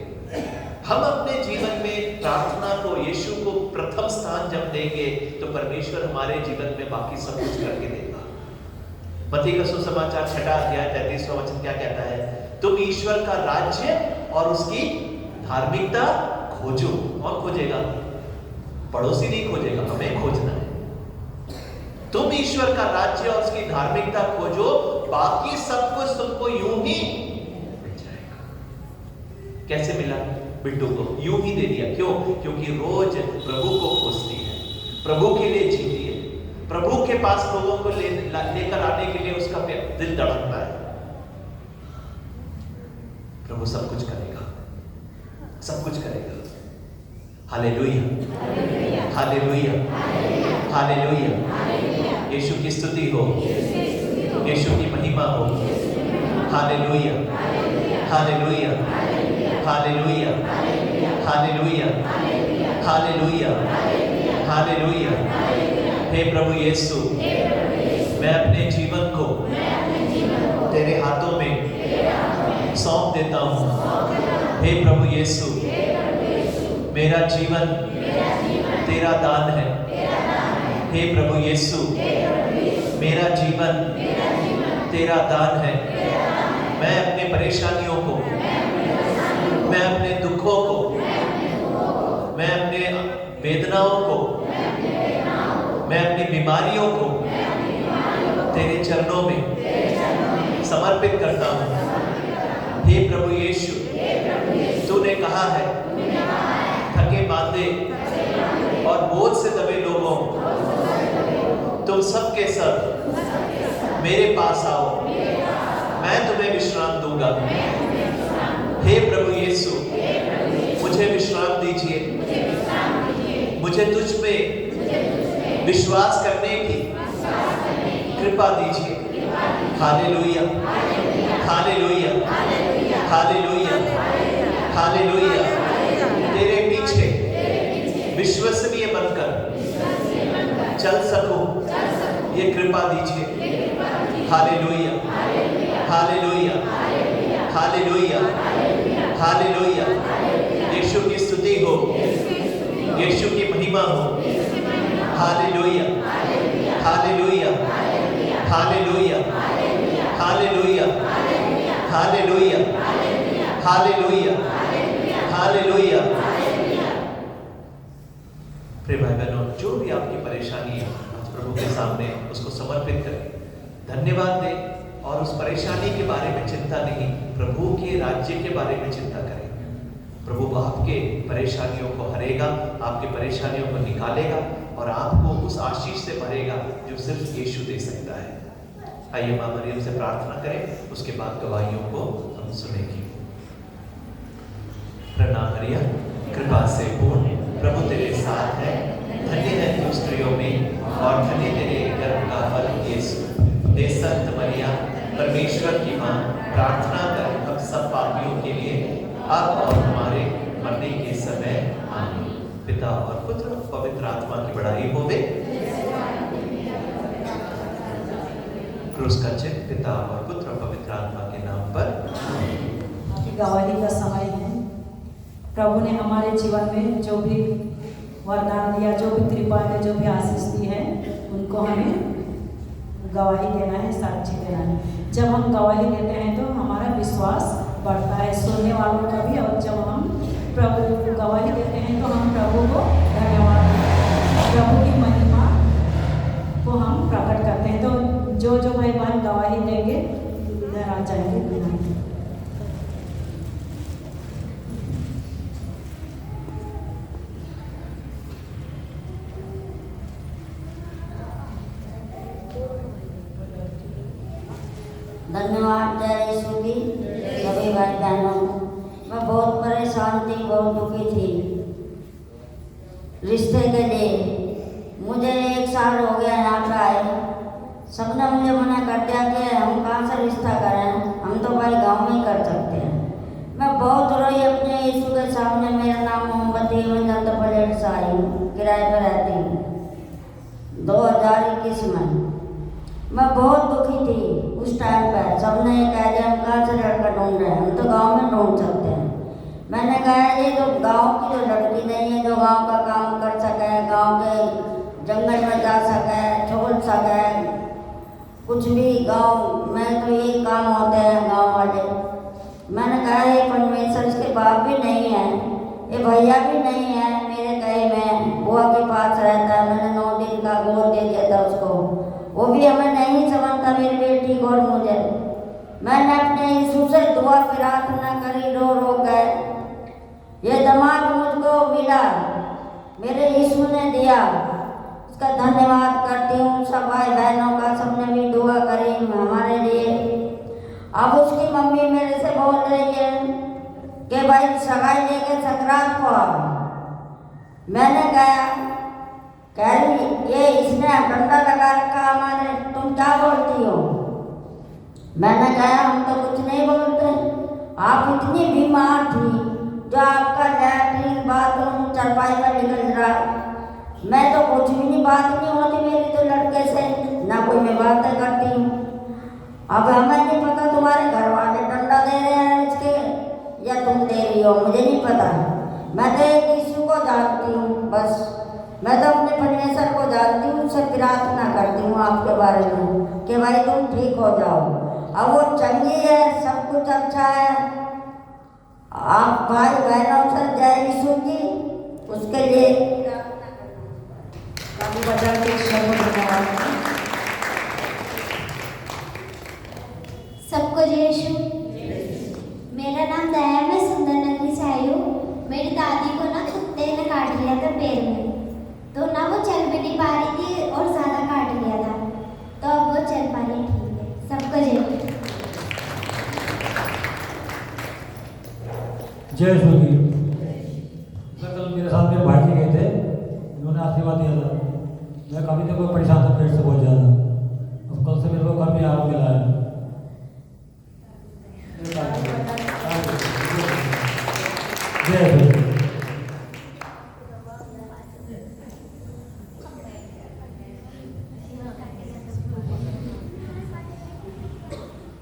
हम अपने जीवन में प्रार्थना को, यीशु को प्रथम स्थान जब देंगे तो परमेश्वर हमारे जीवन में बाकी सब कुछ करके देगा। मत्ती का सुसमाचार 6 अध्याय 33वां वचन क्या कहता है? तुम ईश्वर का राज्य और उसकी धार्मिकता खोजो। कौन खोजेगा? पड़ोसी नहीं खोजेगा, हमें खोजना है। तुम ईश्वर का राज्य और उसकी धार्मिकता खोजो, बाकी सब कुछ तुमको यूं ही मिल जाएगा। कैसे मिला? बिट्टू को यूं ही दे दिया। क्यों? क्योंकि रोज प्रभु को खोजती है, प्रभु के लिए जीती है, प्रभु के पास लोगों को लेकर आने के लिए उसका दिल धड़कता है। प्रभु सब कुछ करेगा, सब कुछ करेगा। Hallelujah, hallelujah, hallelujah. यीशु की स्तुति हो, यीशु की महिमा हो। Hallelujah, hallelujah, hallelujah, hallelujah, hallelujah, hallelujah. हे प्रभु यीशु, मैं अपने जीवन को तेरे हाथों में सौंप देता हूँ। हे प्रभु यीशु, मेरा जीवन तेरा दान है। हे प्रभु यीशु, मेरा जीवन तेरा दान है। मैं अपने परेशानियों को, मैं अपने दुखों को, मैं अपने वेदनाओं को, मैं अपनी बीमारियों को तेरे चरणों में समर्पित करता हूँ। हे प्रभु यीशु, तुमने कहा है थके मांदे और बोझ से दबे लोगों, तुम सब के सब मेरे पास आओ, मैं तुम्हें विश्राम दूंगा। हे प्रभु यीशु, मुझे विश्राम दीजिए, मुझे तुझ पे विश्वास करने की कृपा दीजिए। Hallelujah, hallelujah, hallelujah, hallelujah. तेरे पीछे विश्वसनीय बनकर चल सकूं, ये कृपा दीजिए। Hallelujah, hallelujah, hallelujah, hallelujah. Yeshu की स्तुति हो, यीशु की महिमा हो। Hallelujah, hallelujah, hallelujah, hallelujah, hallelujah, hallelujah, hallelujah. प्रिय भाई बहनों, जो भी आपकी परेशानी है आज प्रभु के सामने उसको समर्पित करें, धन्यवाद दें और उस परेशानी के बारे में चिंता नहीं, प्रभु के राज्य के बारे में चिंता करें। प्रभु आपके परेशानियों को हरेगा, आपकी परेशानियों को निकालेगा और आपको उस आशीष से भरेगा जो सिर्फ यीशु दे सकता है। आइए मां मरियम से प्रार्थना करें, उसके बाद गवाहियों को हम सुनेंगे। प्रणाम मरियम, कृपा से पूर्ण, प्रभु तेरे साथ है, धन्य है तू स्त्रियों में और धन्य तेरे गर्भ का फल यीशु। हे संत मरियम, परमेश्वर की मां, प्रार्थना कर हम सब पापियों के लिए, अब और हमारे मरने के समय। आमीन। पिता और पुत्र पवित्र आत्मा की बड़ाई होवे। क्रूस का चिन्ह पिता और पुत्र पवित्र आत्मा के नाम पर। गवाही का समय है। प्रभु ने हमारे जीवन में जो भी वरदान दिया, जो भी कृपा है, जो भी आशीष दी है, उनको हमें गवाही देना है, साक्षी देना है। जब हम गवाही देते हैं तो हमारा विश्वास बढ़ता है सुनने वालों का भी, और जब हम प्रभु को गवाही देते हैं तो हम प्रभु को धन्यवाद देते हैं, प्रभु की महिमा को हम प्रकट करते हैं। तो जो भाई बहन गवाही देंगे इधर आ जाएंगे। धन्यवाद जय यीशु की सभी भाई बहनों। मैं बहुत परेशान थी, बहुत दुखी थी रिश्ते के लिए। मुझे 1 साल हो गया यहाँ पे आए। सबने मुझे मना कर दिया कि हम कहाँ से रिश्ता करें, हम तो भाई गांव में ही कर सकते हैं। मैं बहुत रोई अपने यीशु के सामने। मेरा नाम मोमबत्ती, मैं नंद प्लेट से आई हूँ, किराए पर रहती हूँ। 2021 में मैं बहुत दुखी थी उस टाइम पर। सबने ये कह दिया हम कहाँ से लड़का ढूंढ रहे हैं, हम तो गांव में ढूंढ सकते हैं। मैंने कहा ये जो गांव की जो लड़की नहीं है, जो गांव का काम कर सके, गांव के जंगल में जा सके, छोड़ सके, कुछ भी गांव में तो यही काम होते हैं गांव वाले। मैंने कहा ये परमेश्वर, इसके बाप भी नहीं है, ये भैया भी नहीं है मेरे कहे में, बुआ के पास रहता है। मैंने 9 दिन का गोद दे दिया था उसको, वो भी हमें नहीं समझता मेरी बेटी को और मुझे। मैंने अपने यीशु से दुआ प्रार्थना करी रो रो कर। ये दिमाग मुझको मिला, मेरे यीशु ने दिया, उसका धन्यवाद करती हूँ। सब भाई बहनों का सबने भी दुआ करी हमारे लिए। अब उसकी मम्मी मेरे से बोल रही है कि भाई सगाई लेके सकरात को आओ। मैंने कह रही ये इसने डंडा लगा रखा हमारे, तुम क्या बोलती हो? मैंने कहा हम तो कुछ नहीं बोलते, आप इतनी बीमार थी जो आपका लैट्रिन बाथरूम चरपाई पर निकल रहा। मैं तो कुछ भी नहीं, बात नहीं होती मेरी तो लड़के से, ना कोई मैं बातें करती हूँ। अब हमें नहीं पता तुम्हारे घर वाले डंडा दे रहे हैं इसके या तुम दे रही हो, मुझे नहीं पता। मैं तो एक यीशु को जानती हूँ बस। मैं तो अपने परमेश्वर को जानती हूँ, उससे प्रार्थना करती हूँ आपके बारे में कि भाई तुम ठीक हो जाओ। अब वो चंगी है, सब कुछ अच्छा है। आप भाई बहनों से जय यीशु की, उसके लिए काफी बजा के धन्यवाद। सबको जय यीशु। मेरा नाम दया है, मैं सुंदर नगरी से आई हूँ। जय सूरी। कल मेरे साथ मेरे भाई जी गए थे, उन्होंने आशीर्वाद दिया था। मैं काफ़ी देर को परेशान था पेट से बहुत ज़्यादा। अब कल से मेरे को घर में आराम मिला है। जय सूरी।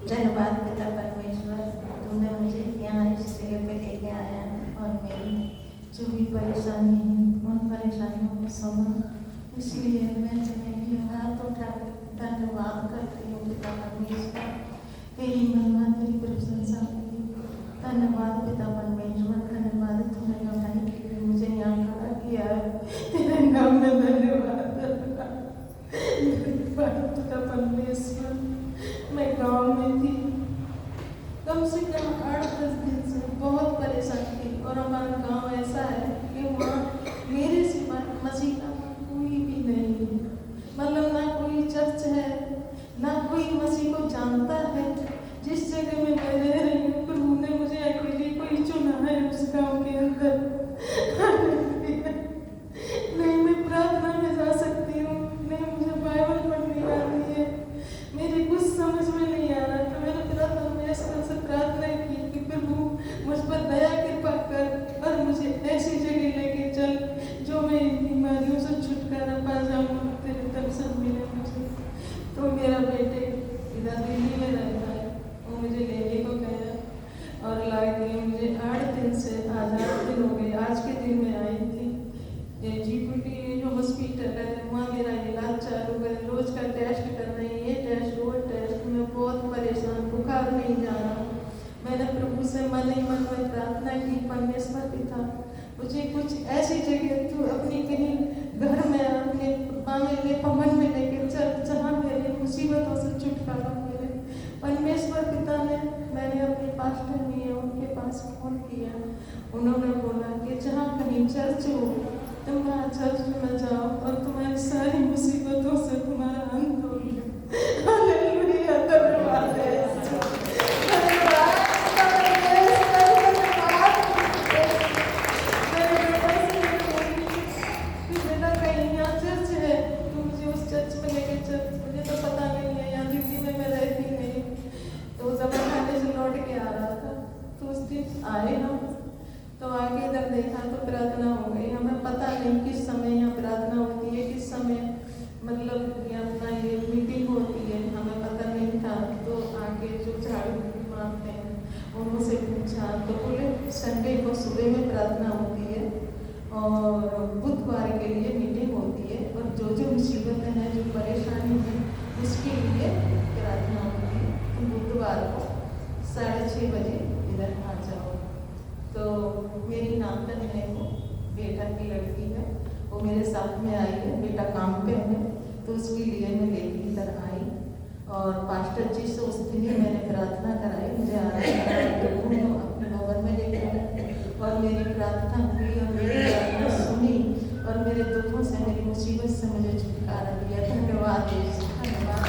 धन्यवाद पिता परमेश्वर, तुमने मुझे यहाँ इस जगह पे लेके आया और मेरी जो भी परेशानी है उन परेशानियों को सुना। इसलिए मैं तुम्हें भी हाथ उठाकर धन्यवाद करती हूँ पिता परमेश्वर। तेरी महिमा तेरी प्रशंसा करी। धन्यवाद पिता परमेश्वर, धन्यवाद तुम्हें भाई के लिए मुझे यहाँ खड़ा किया है। तेरे नाम में धन्यवाद पिता परमेश्वर। मैं गांव में थी, कम से कम 8-10 दिन से बहुत परेशान थी। और हमारा गांव ऐसा है कि वहाँ मेरे सिवा मसीह का कोई भी नहीं है। मतलब ना कोई चर्च है, ना कोई मसीह को जानता है। जिस जगह में मैं रह रही हूँ, प्रभु ने मुझे अकेले कोई चुना है उस गाँव के अंदर। नहीं मैं प्रार्थना में जा सकती हूँ, नहीं मुझे बाइबल पढ़नी आती है, मेरी कुछ समझ में नहीं आ रहा। तो मैंने प्रार्थना में इस तरह से प्रार्थना की कि प्रभु मुझ पर दया कृपा कर और मुझे ऐसी जगह लेके चल जो मैं इन बीमारियों से छुटकारा पा जाऊँ, तेरे दर्शन मिले मुझे। तो मेरा बेटे इधर दिल्ली में रहता है, वो मुझे लेने को गया और ला के मुझे 8 दिन से आज 8 दिन हो गए। आज के दिन में आई थी जीपीटी जो हॉस्पिटल है, वहाँ मेरा इलाज चालू है। रोज का टेस्ट करना है, ये टेस्ट वो टेस्ट। मैं बहुत परेशान, बुखार नहीं जा रहा। मैंने प्रभु से मन ही मन में प्रार्थना की, परमेश्वर पिता मुझे कुछ ऐसी जगह तू अपनी कहीं घर में अपने मामे पवन में लेके चल जहाँ मेरी मुसीबतों से छुटकारा मिले। परमेश्वर पिता ने मैंने अपने पास्टर मियाँ उनके पास फोन किया। उन्होंने बोला कि जहाँ कहीं चर्च हो तुम वहाँ चर्च में जाओ और तुम्हारी सारी मुसीबतों से तुम्हारा अंत हो गया। हालेलुया, धन्यवाद है। बेटा कहीं यहाँ चर्च है, तुम मुझे उस चर्च में लेके चल। मुझे तो पता नहीं है, यहाँ दिल्ली में मैं रहती नहीं। तो जब मैं खाने से लौट के आ रहा था तो उस दिन आए हम, तो आगे इधर देखा तो प्रार्थना हो गई। हमें पता नहीं किस समय यहाँ प्रार्थना होती है, किस समय मतलब अपना ये मीटिंग होती है, हमें पता नहीं था। तो आगे जो झाड़ू मारते हैं उनसे पूछा तो बोले संडे को सुबह में प्रार्थना होती है और बुधवार के लिए मीटिंग होती है और जो जो मुसीबतें हैं, जो परेशानी है उसके लिए प्रार्थना होती है। तो बुधवार को 6:30 बजे इधर आ जाओ। तो मेरी नातन है, वो बेटा की लड़की है, वो मेरे साथ में आई है। बेटा काम पे है तो उसके लिए मैं लेके इधर आई और पास्टर जी से उस दिन ही मैंने प्रार्थना कराई। मुझे आराम अपने भवन में लेके आए और मेरी प्रार्थना हुई और मेरी प्रार्थना सुनी और मेरे दुखों से, मेरी मुसीबत से मुझे छुटकारा दिया। धन्यवाद यीशु, धन्यवाद।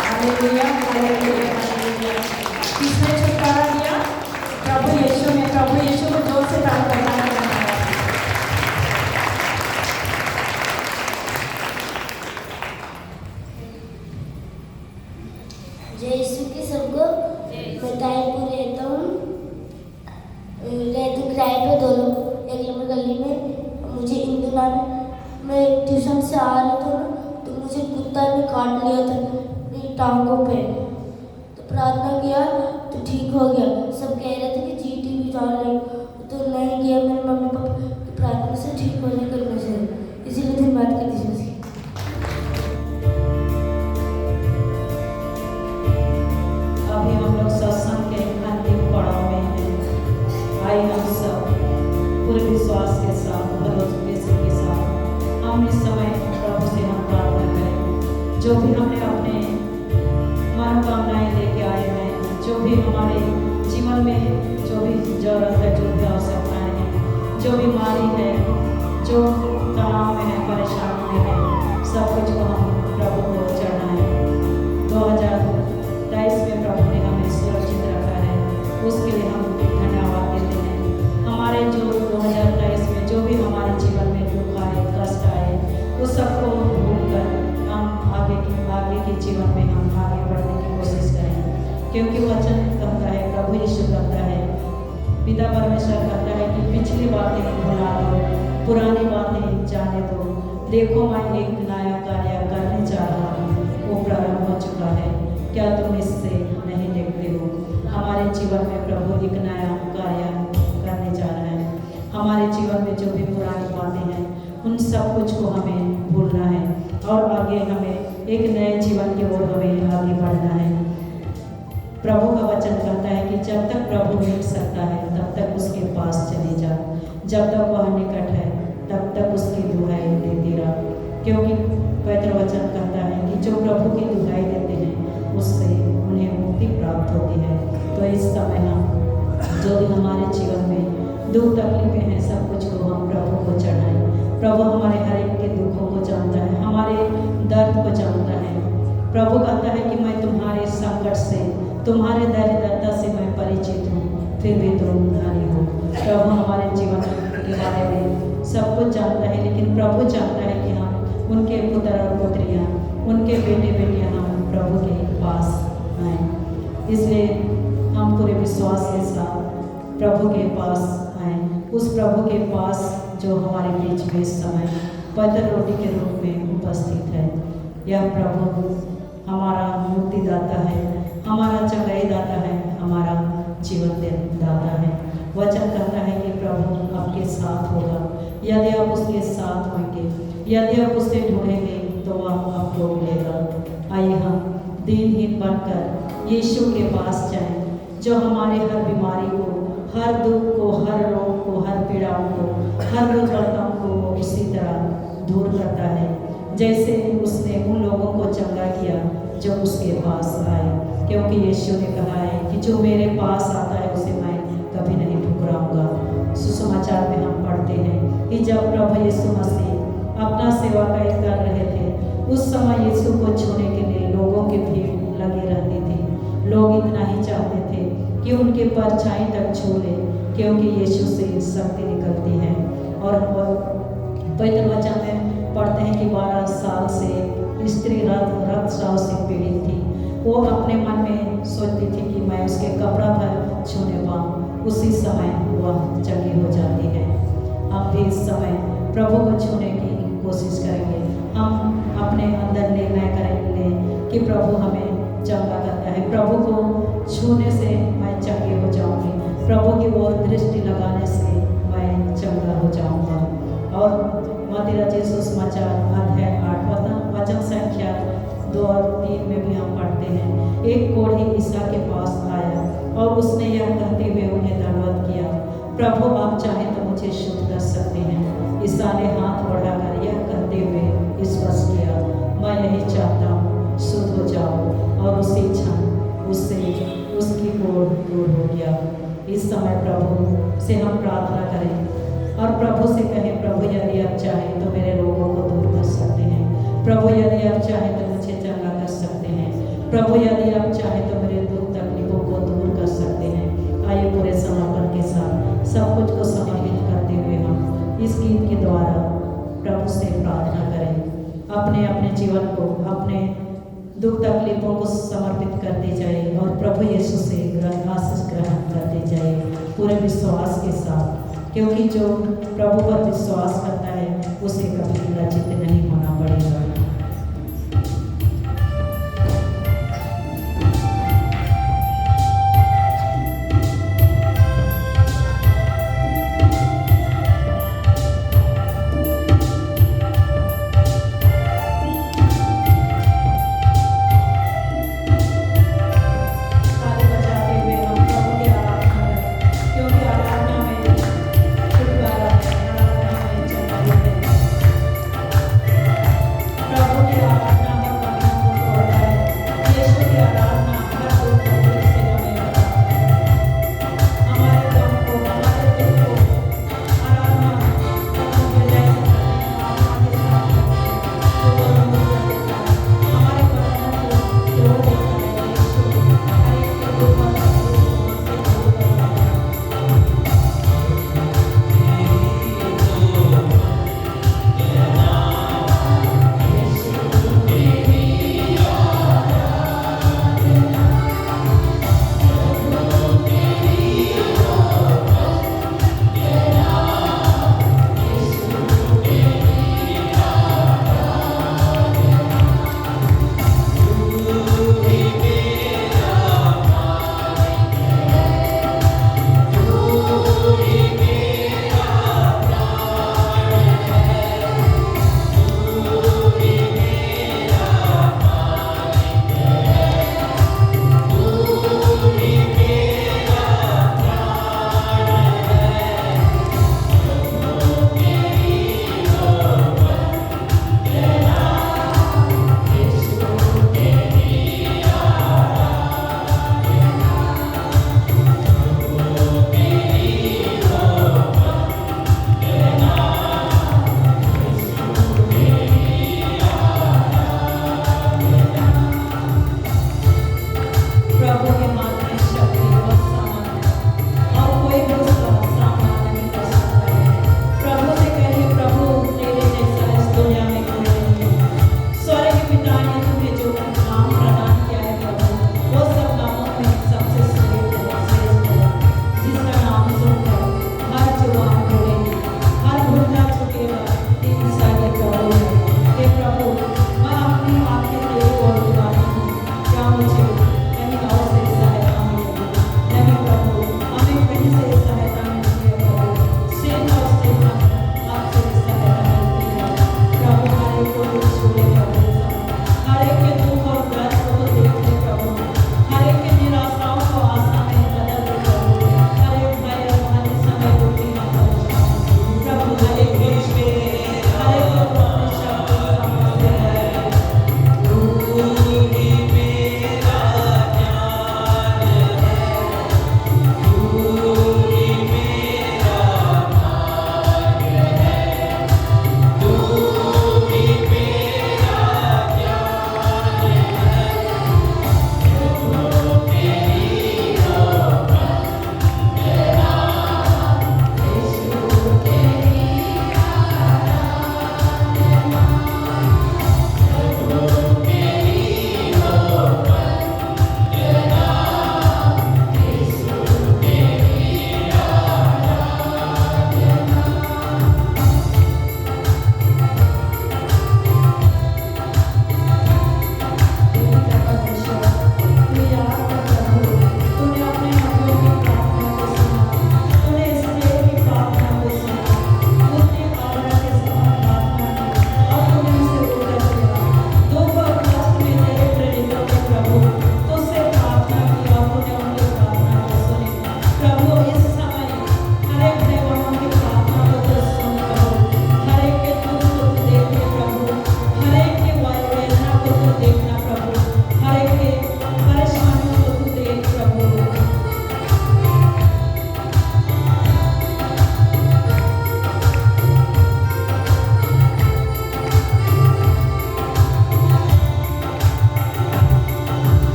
Hallelujah, hallelujah, hallelujah. किसने छुटकारा दिया? प्रभु यीशु ने। प्रभु यीशु को जोर से ताली बजाएं। जय यीशु की सबको। मैं ताहिरपुर रहता हूँ, किराए पे 2 लोग 1 नंबर गली में। मुझे इंदु नाम, मैं ट्यूशन से आ रही थी तो मुझे कुत्ता ने काट लिया था मेरी टांगों पे। तो प्रार्थना किया तो ठीक हो गया। सब कह रहे थे कि चीटी भी जान रही, तो नहीं किया। मेरे मम्मी पापा की प्रार्थना से ठीक हो जाए करने से, इसीलिए धन्यवाद कर दीजिए। अभी हम लोग सत्संग के अंतिम पड़ाव में हैं। भाई हम सब पूरे विश्वास के साथ, भरोसे के साथ हम इस समय प्रभु से हम प्रार्थना करें। जो भी हमने अपने मनोकामनाएं लेके आए हैं, जो भी हमारे जीवन में जो भी जरूरत है, जो भी आवश्यकताएं हैं, जो बीमारी है, जो तनाव में है, परेशानी में है, सब कुछ को हम प्रभु को चढ़ाएं। 2023 में प्रभु ने हमें सुरक्षित रखा है, उसके लिए हम धन्यवाद पिता परमेश्वर कहता है कि पिछली बातें भुला दो, पुरानी बातें जाने दो, देखो मैं एक नया कार्य करने जा रहा हूँ, वो प्रारंभ हो चुका है, क्या तुम इससे नहीं देखते हो? हमारे जीवन में प्रभु एक नया कार्य करने जा रहा है। हमारे जीवन में जो भी पुरानी बातें हैं उन सब कुछ को हमें भूलना है और आगे हमें एक नए जीवन की ओर हमें आगे बढ़ना है। प्रभु का वचन कहता है कि जब तक प्रभु मिल सकता है तब तक उसके पास चले जा, जब तक वह निकट है तब तक उसकी दुहाई देते रह, क्योंकि पवित्र वचन कहता है कि जो प्रभु की दुहाई देते हैं उससे उन्हें मुक्ति प्राप्त होती है। तो इस समय हम जो भी हमारे जीवन में दुख तकलीफें हैं सब कुछ को हम प्रभु को चढ़ाएं। प्रभु हमारे हर एक के दुखों को जानता है, हमारे दर्द को जानता है। प्रभु कहता है कि मैं तुम्हारे संकट से, तुम्हारे दरिद्रता से मैं परिचित हूँ, फिर भी तुम धनी हो। प्रभु हमारे जीवन के बारे में सब कुछ जानता है, लेकिन प्रभु जानता है कि हम उनके पुत्र और पुत्रियाँ, उनके बेटे बेटियाँ हम प्रभु के पास आएँ। इसलिए हम पूरे विश्वास के साथ प्रभु के पास आएँ, उस प्रभु के पास जो हमारे बीच में इस समय पवित्र रोटी के रूप में उपस्थित है। यह प्रभु हमारा मुक्तिदाता है, हमारा चंगाई दाता है, हमारा जीवन दाता है। वचन कहता है कि प्रभु आपके साथ होगा, यदि आप उसके साथ होंगे, यदि आप उससे ढूंढेंगे तो वह आपको मिलेगा। आइए हम दीनहीन बनकर यीशु के पास जाएं, जो हमारे हर बीमारी को, हर दुख को, हर रोग को, हर पीड़ाओं को, हर दुर्बलताओं को उसी तरह दूर करता है जैसे उसने उन लोगों को चंगा किया जो उसके पास आए। क्योंकि यीशु ने कहा है कि जो मेरे पास आता है उसे मैं कभी नहीं ठुकराऊंगा। सुसमाचार में हम पढ़ते हैं कि जब प्रभु यीशु मसीह अपना सेवा कार्य कर रहे थे, उस समय यीशु को छूने के लिए लोगों की भीड़ लगी रहती थी। लोग इतना ही चाहते थे कि उनके परछाई तक छू ले, क्योंकि यीशु से शक्ति निकलती है। और पवित्र वचन में पढ़ते हैं कि 12 साल से स्त्री रक्तस्राव से पीड़ित थी। वो अपने मन में सोचती थी कि मैं उसके कपड़ा भर छूने पाऊँ, उसी समय वह चंगी हो जाती है। हम भी इस समय प्रभु को छूने की कोशिश करेंगे। हम अपने अंदर निर्णय करेंगे कि प्रभु हमें चंगा करता है, प्रभु को छूने से मैं चंगी हो जाऊंगी, प्रभु की ओर दृष्टि लगाने से मैं चंगा हो जाऊंगा। और मत्ती रचित सुसमाचार अध्याय 8 वचन संख्या 2 और 3 में भी हम पढ़ते हैं, एक कोढ़ी ईसा के पास आया और उसने यह कहते हुए उन्हें दंडवत किया, प्रभु आप चाहें तो मुझे शुद्ध कर सकते हैं। ईसा ने हाथ बढ़ाकर यह कहते हुए स्पष्ट किया, मैं यही चाहता हूँ, शुद्ध हो जाओ। और उसी क्षण उससे उसकी कोढ़ दूर हो गया। इस समय प्रभु से हम प्रार्थना करें और प्रभु से कहें, प्रभु यदि आप चाहें तो मेरे रोगों को दूर कर सकते हैं, प्रभु यदि आप चाहें तो मुझे चंगा कर सकते हैं, प्रभु यदि आप चाहें तो मेरे दुख तकलीफों को दूर कर सकते हैं। आइए पूरे समर्पण के साथ सब कुछ को समर्पित करते हुए हम इस गीत के द्वारा प्रभु से प्रार्थना करें। अपने अपने जीवन को, अपने दुख तकलीफों को समर्पित करते जाए और प्रभु यीशु से आशीष ग्रहण करते जाए पूरे विश्वास के साथ, क्योंकि जो प्रभु पर विश्वास करता है उसे कभी लज्जित नहीं होना पड़ेगा।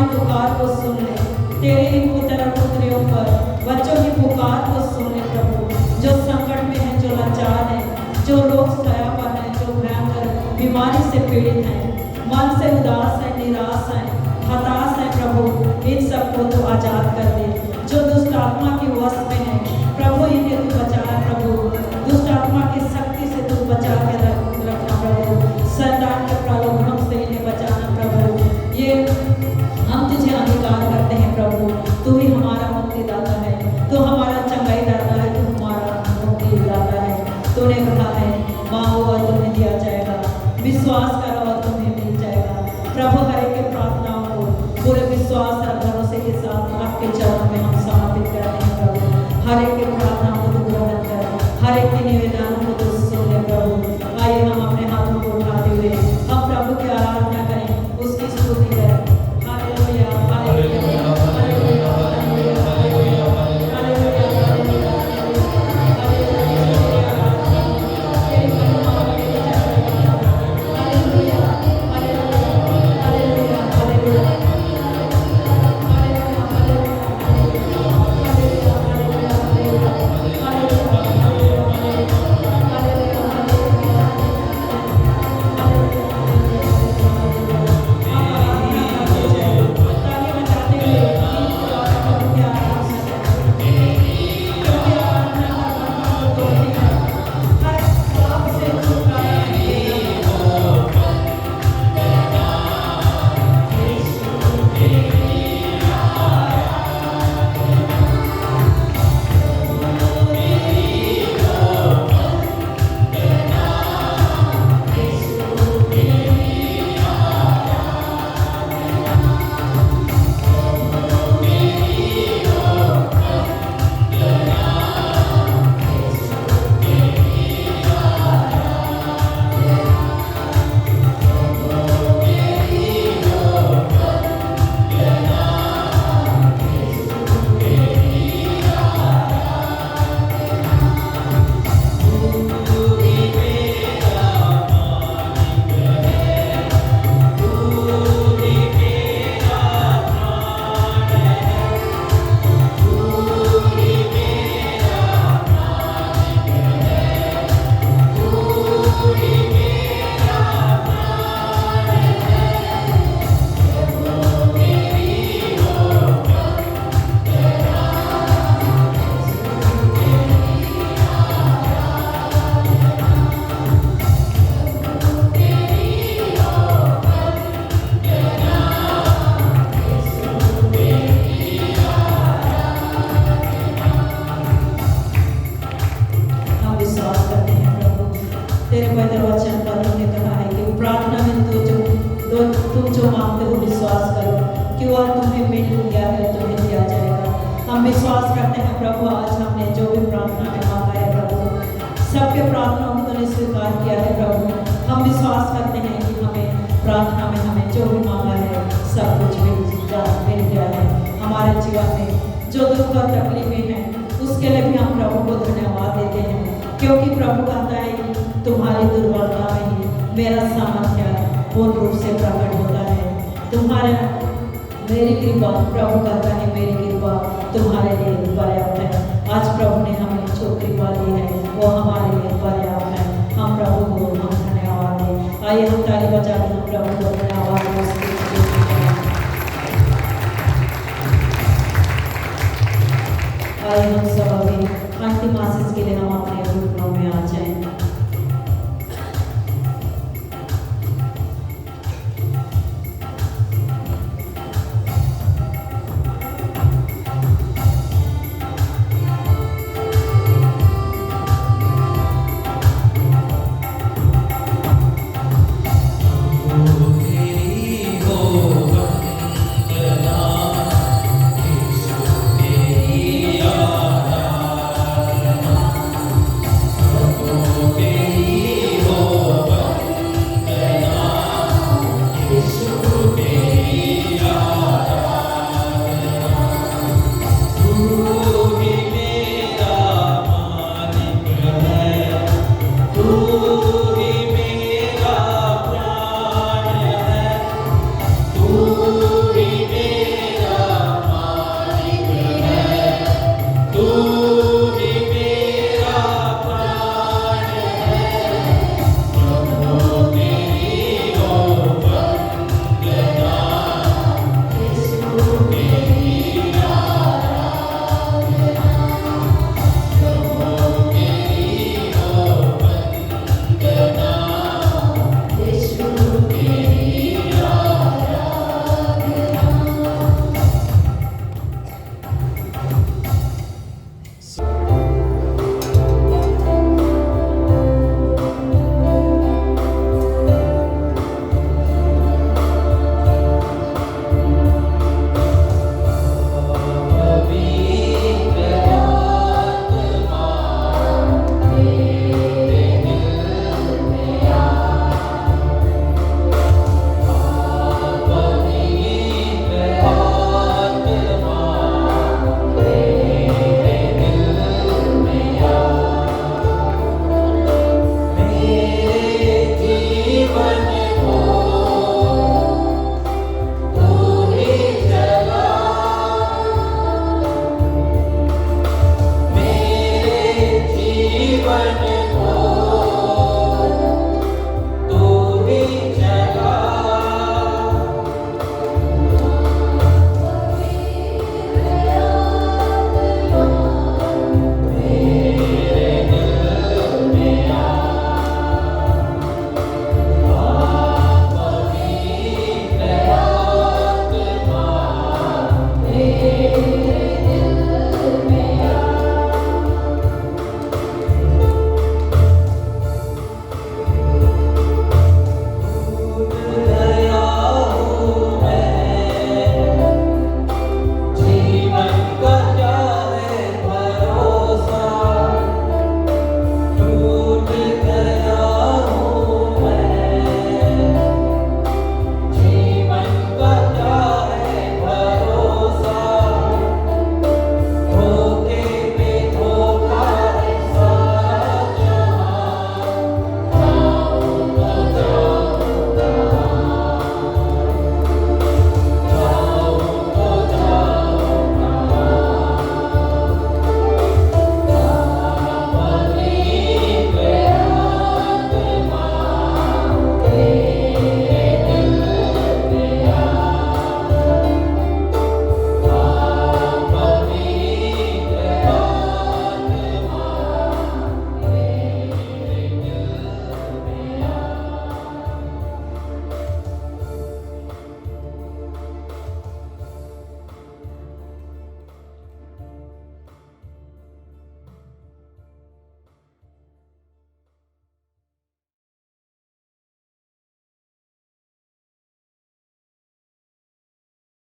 हमारी पुकार को सुन ले। तेरे ही पुत्र और पुत्रियों पर बच्चों की पुकार को सुन ले प्रभु, जो संकट में है, जो लाचार है, जो लोग छाया पर है, जो भयंकर बीमारी से पीड़ित हैं, मन से उदास है, निराश है, हताश है प्रभु, इन सबको तो आजाद कर दे। जो दुष्ट आत्मा की वश में है प्रभु, इन्हें तू बचा प्रभु, दुष्ट आत्मा की शक्ति से तू बचा के रखना प्रभु, शैतान के प्रलोभनों से इन्हें बचाना प्रभु। ये हम तुझे अधिकार करते हैं प्रभु, तू ही हमारा मुक्तिदाता है, तू हमारा चंगाईदाता है, तू हमारा मुक्तिदाता है। तूने कहा है मांगो और तुम्हें दिया जाएगा, विश्वास करो और तुम्हें मिल जाएगा प्रभु। हर एक प्रार्थनाओं को पूरे विश्वास और भरोसे के साथ आपके चरणों में हम समर्पित करते हैं प्रभु। हर एक प्रार्थनाओं को तू ग्रहण कर, हर एक के निवेदनों को तू सुन ले प्रभु। आइए हम अपने हाथों को उठाते हुए हम प्रभु की आराधना करें, उसकी स्तुति करें। हालेलुया हालेलुया हालेलुया हालेलुया हम विश्वास करते हैं प्रभु, आज हमने जो भी प्रार्थना में मांगा है प्रभु, सबके प्रार्थनाओं को तूने स्वीकार किया है प्रभु। हम विश्वास करते हैं कि हमें प्रार्थना में हमें जो भी मांगा है सब कुछ मिल गया है। हमारे जीवन में जो दुख और तकलीफें हैं उसके लिए भी हम प्रभु को धन्यवाद देते हैं, क्योंकि प्रभु कहता है कि तुम्हारी दुर्बलता में ही मेरा सामर्थ्य पूर्ण रूप से प्रकट होता है। तुम्हारा मेरी कृपा, प्रभु कहता है मेरी कृपा तुम्हारे लिए पर्याप्त है। आज प्रभु ने हमें जो कृपा दी है वो हमारे लिए पर्याप्त है। हम प्रभु को हम धन्यवाद दें। आइए हम ताली बजा के हम प्रभु को धन्यवाद दें। आइए हम सब अभी अंतिम आशीष के लिए हम अपने घुटनों में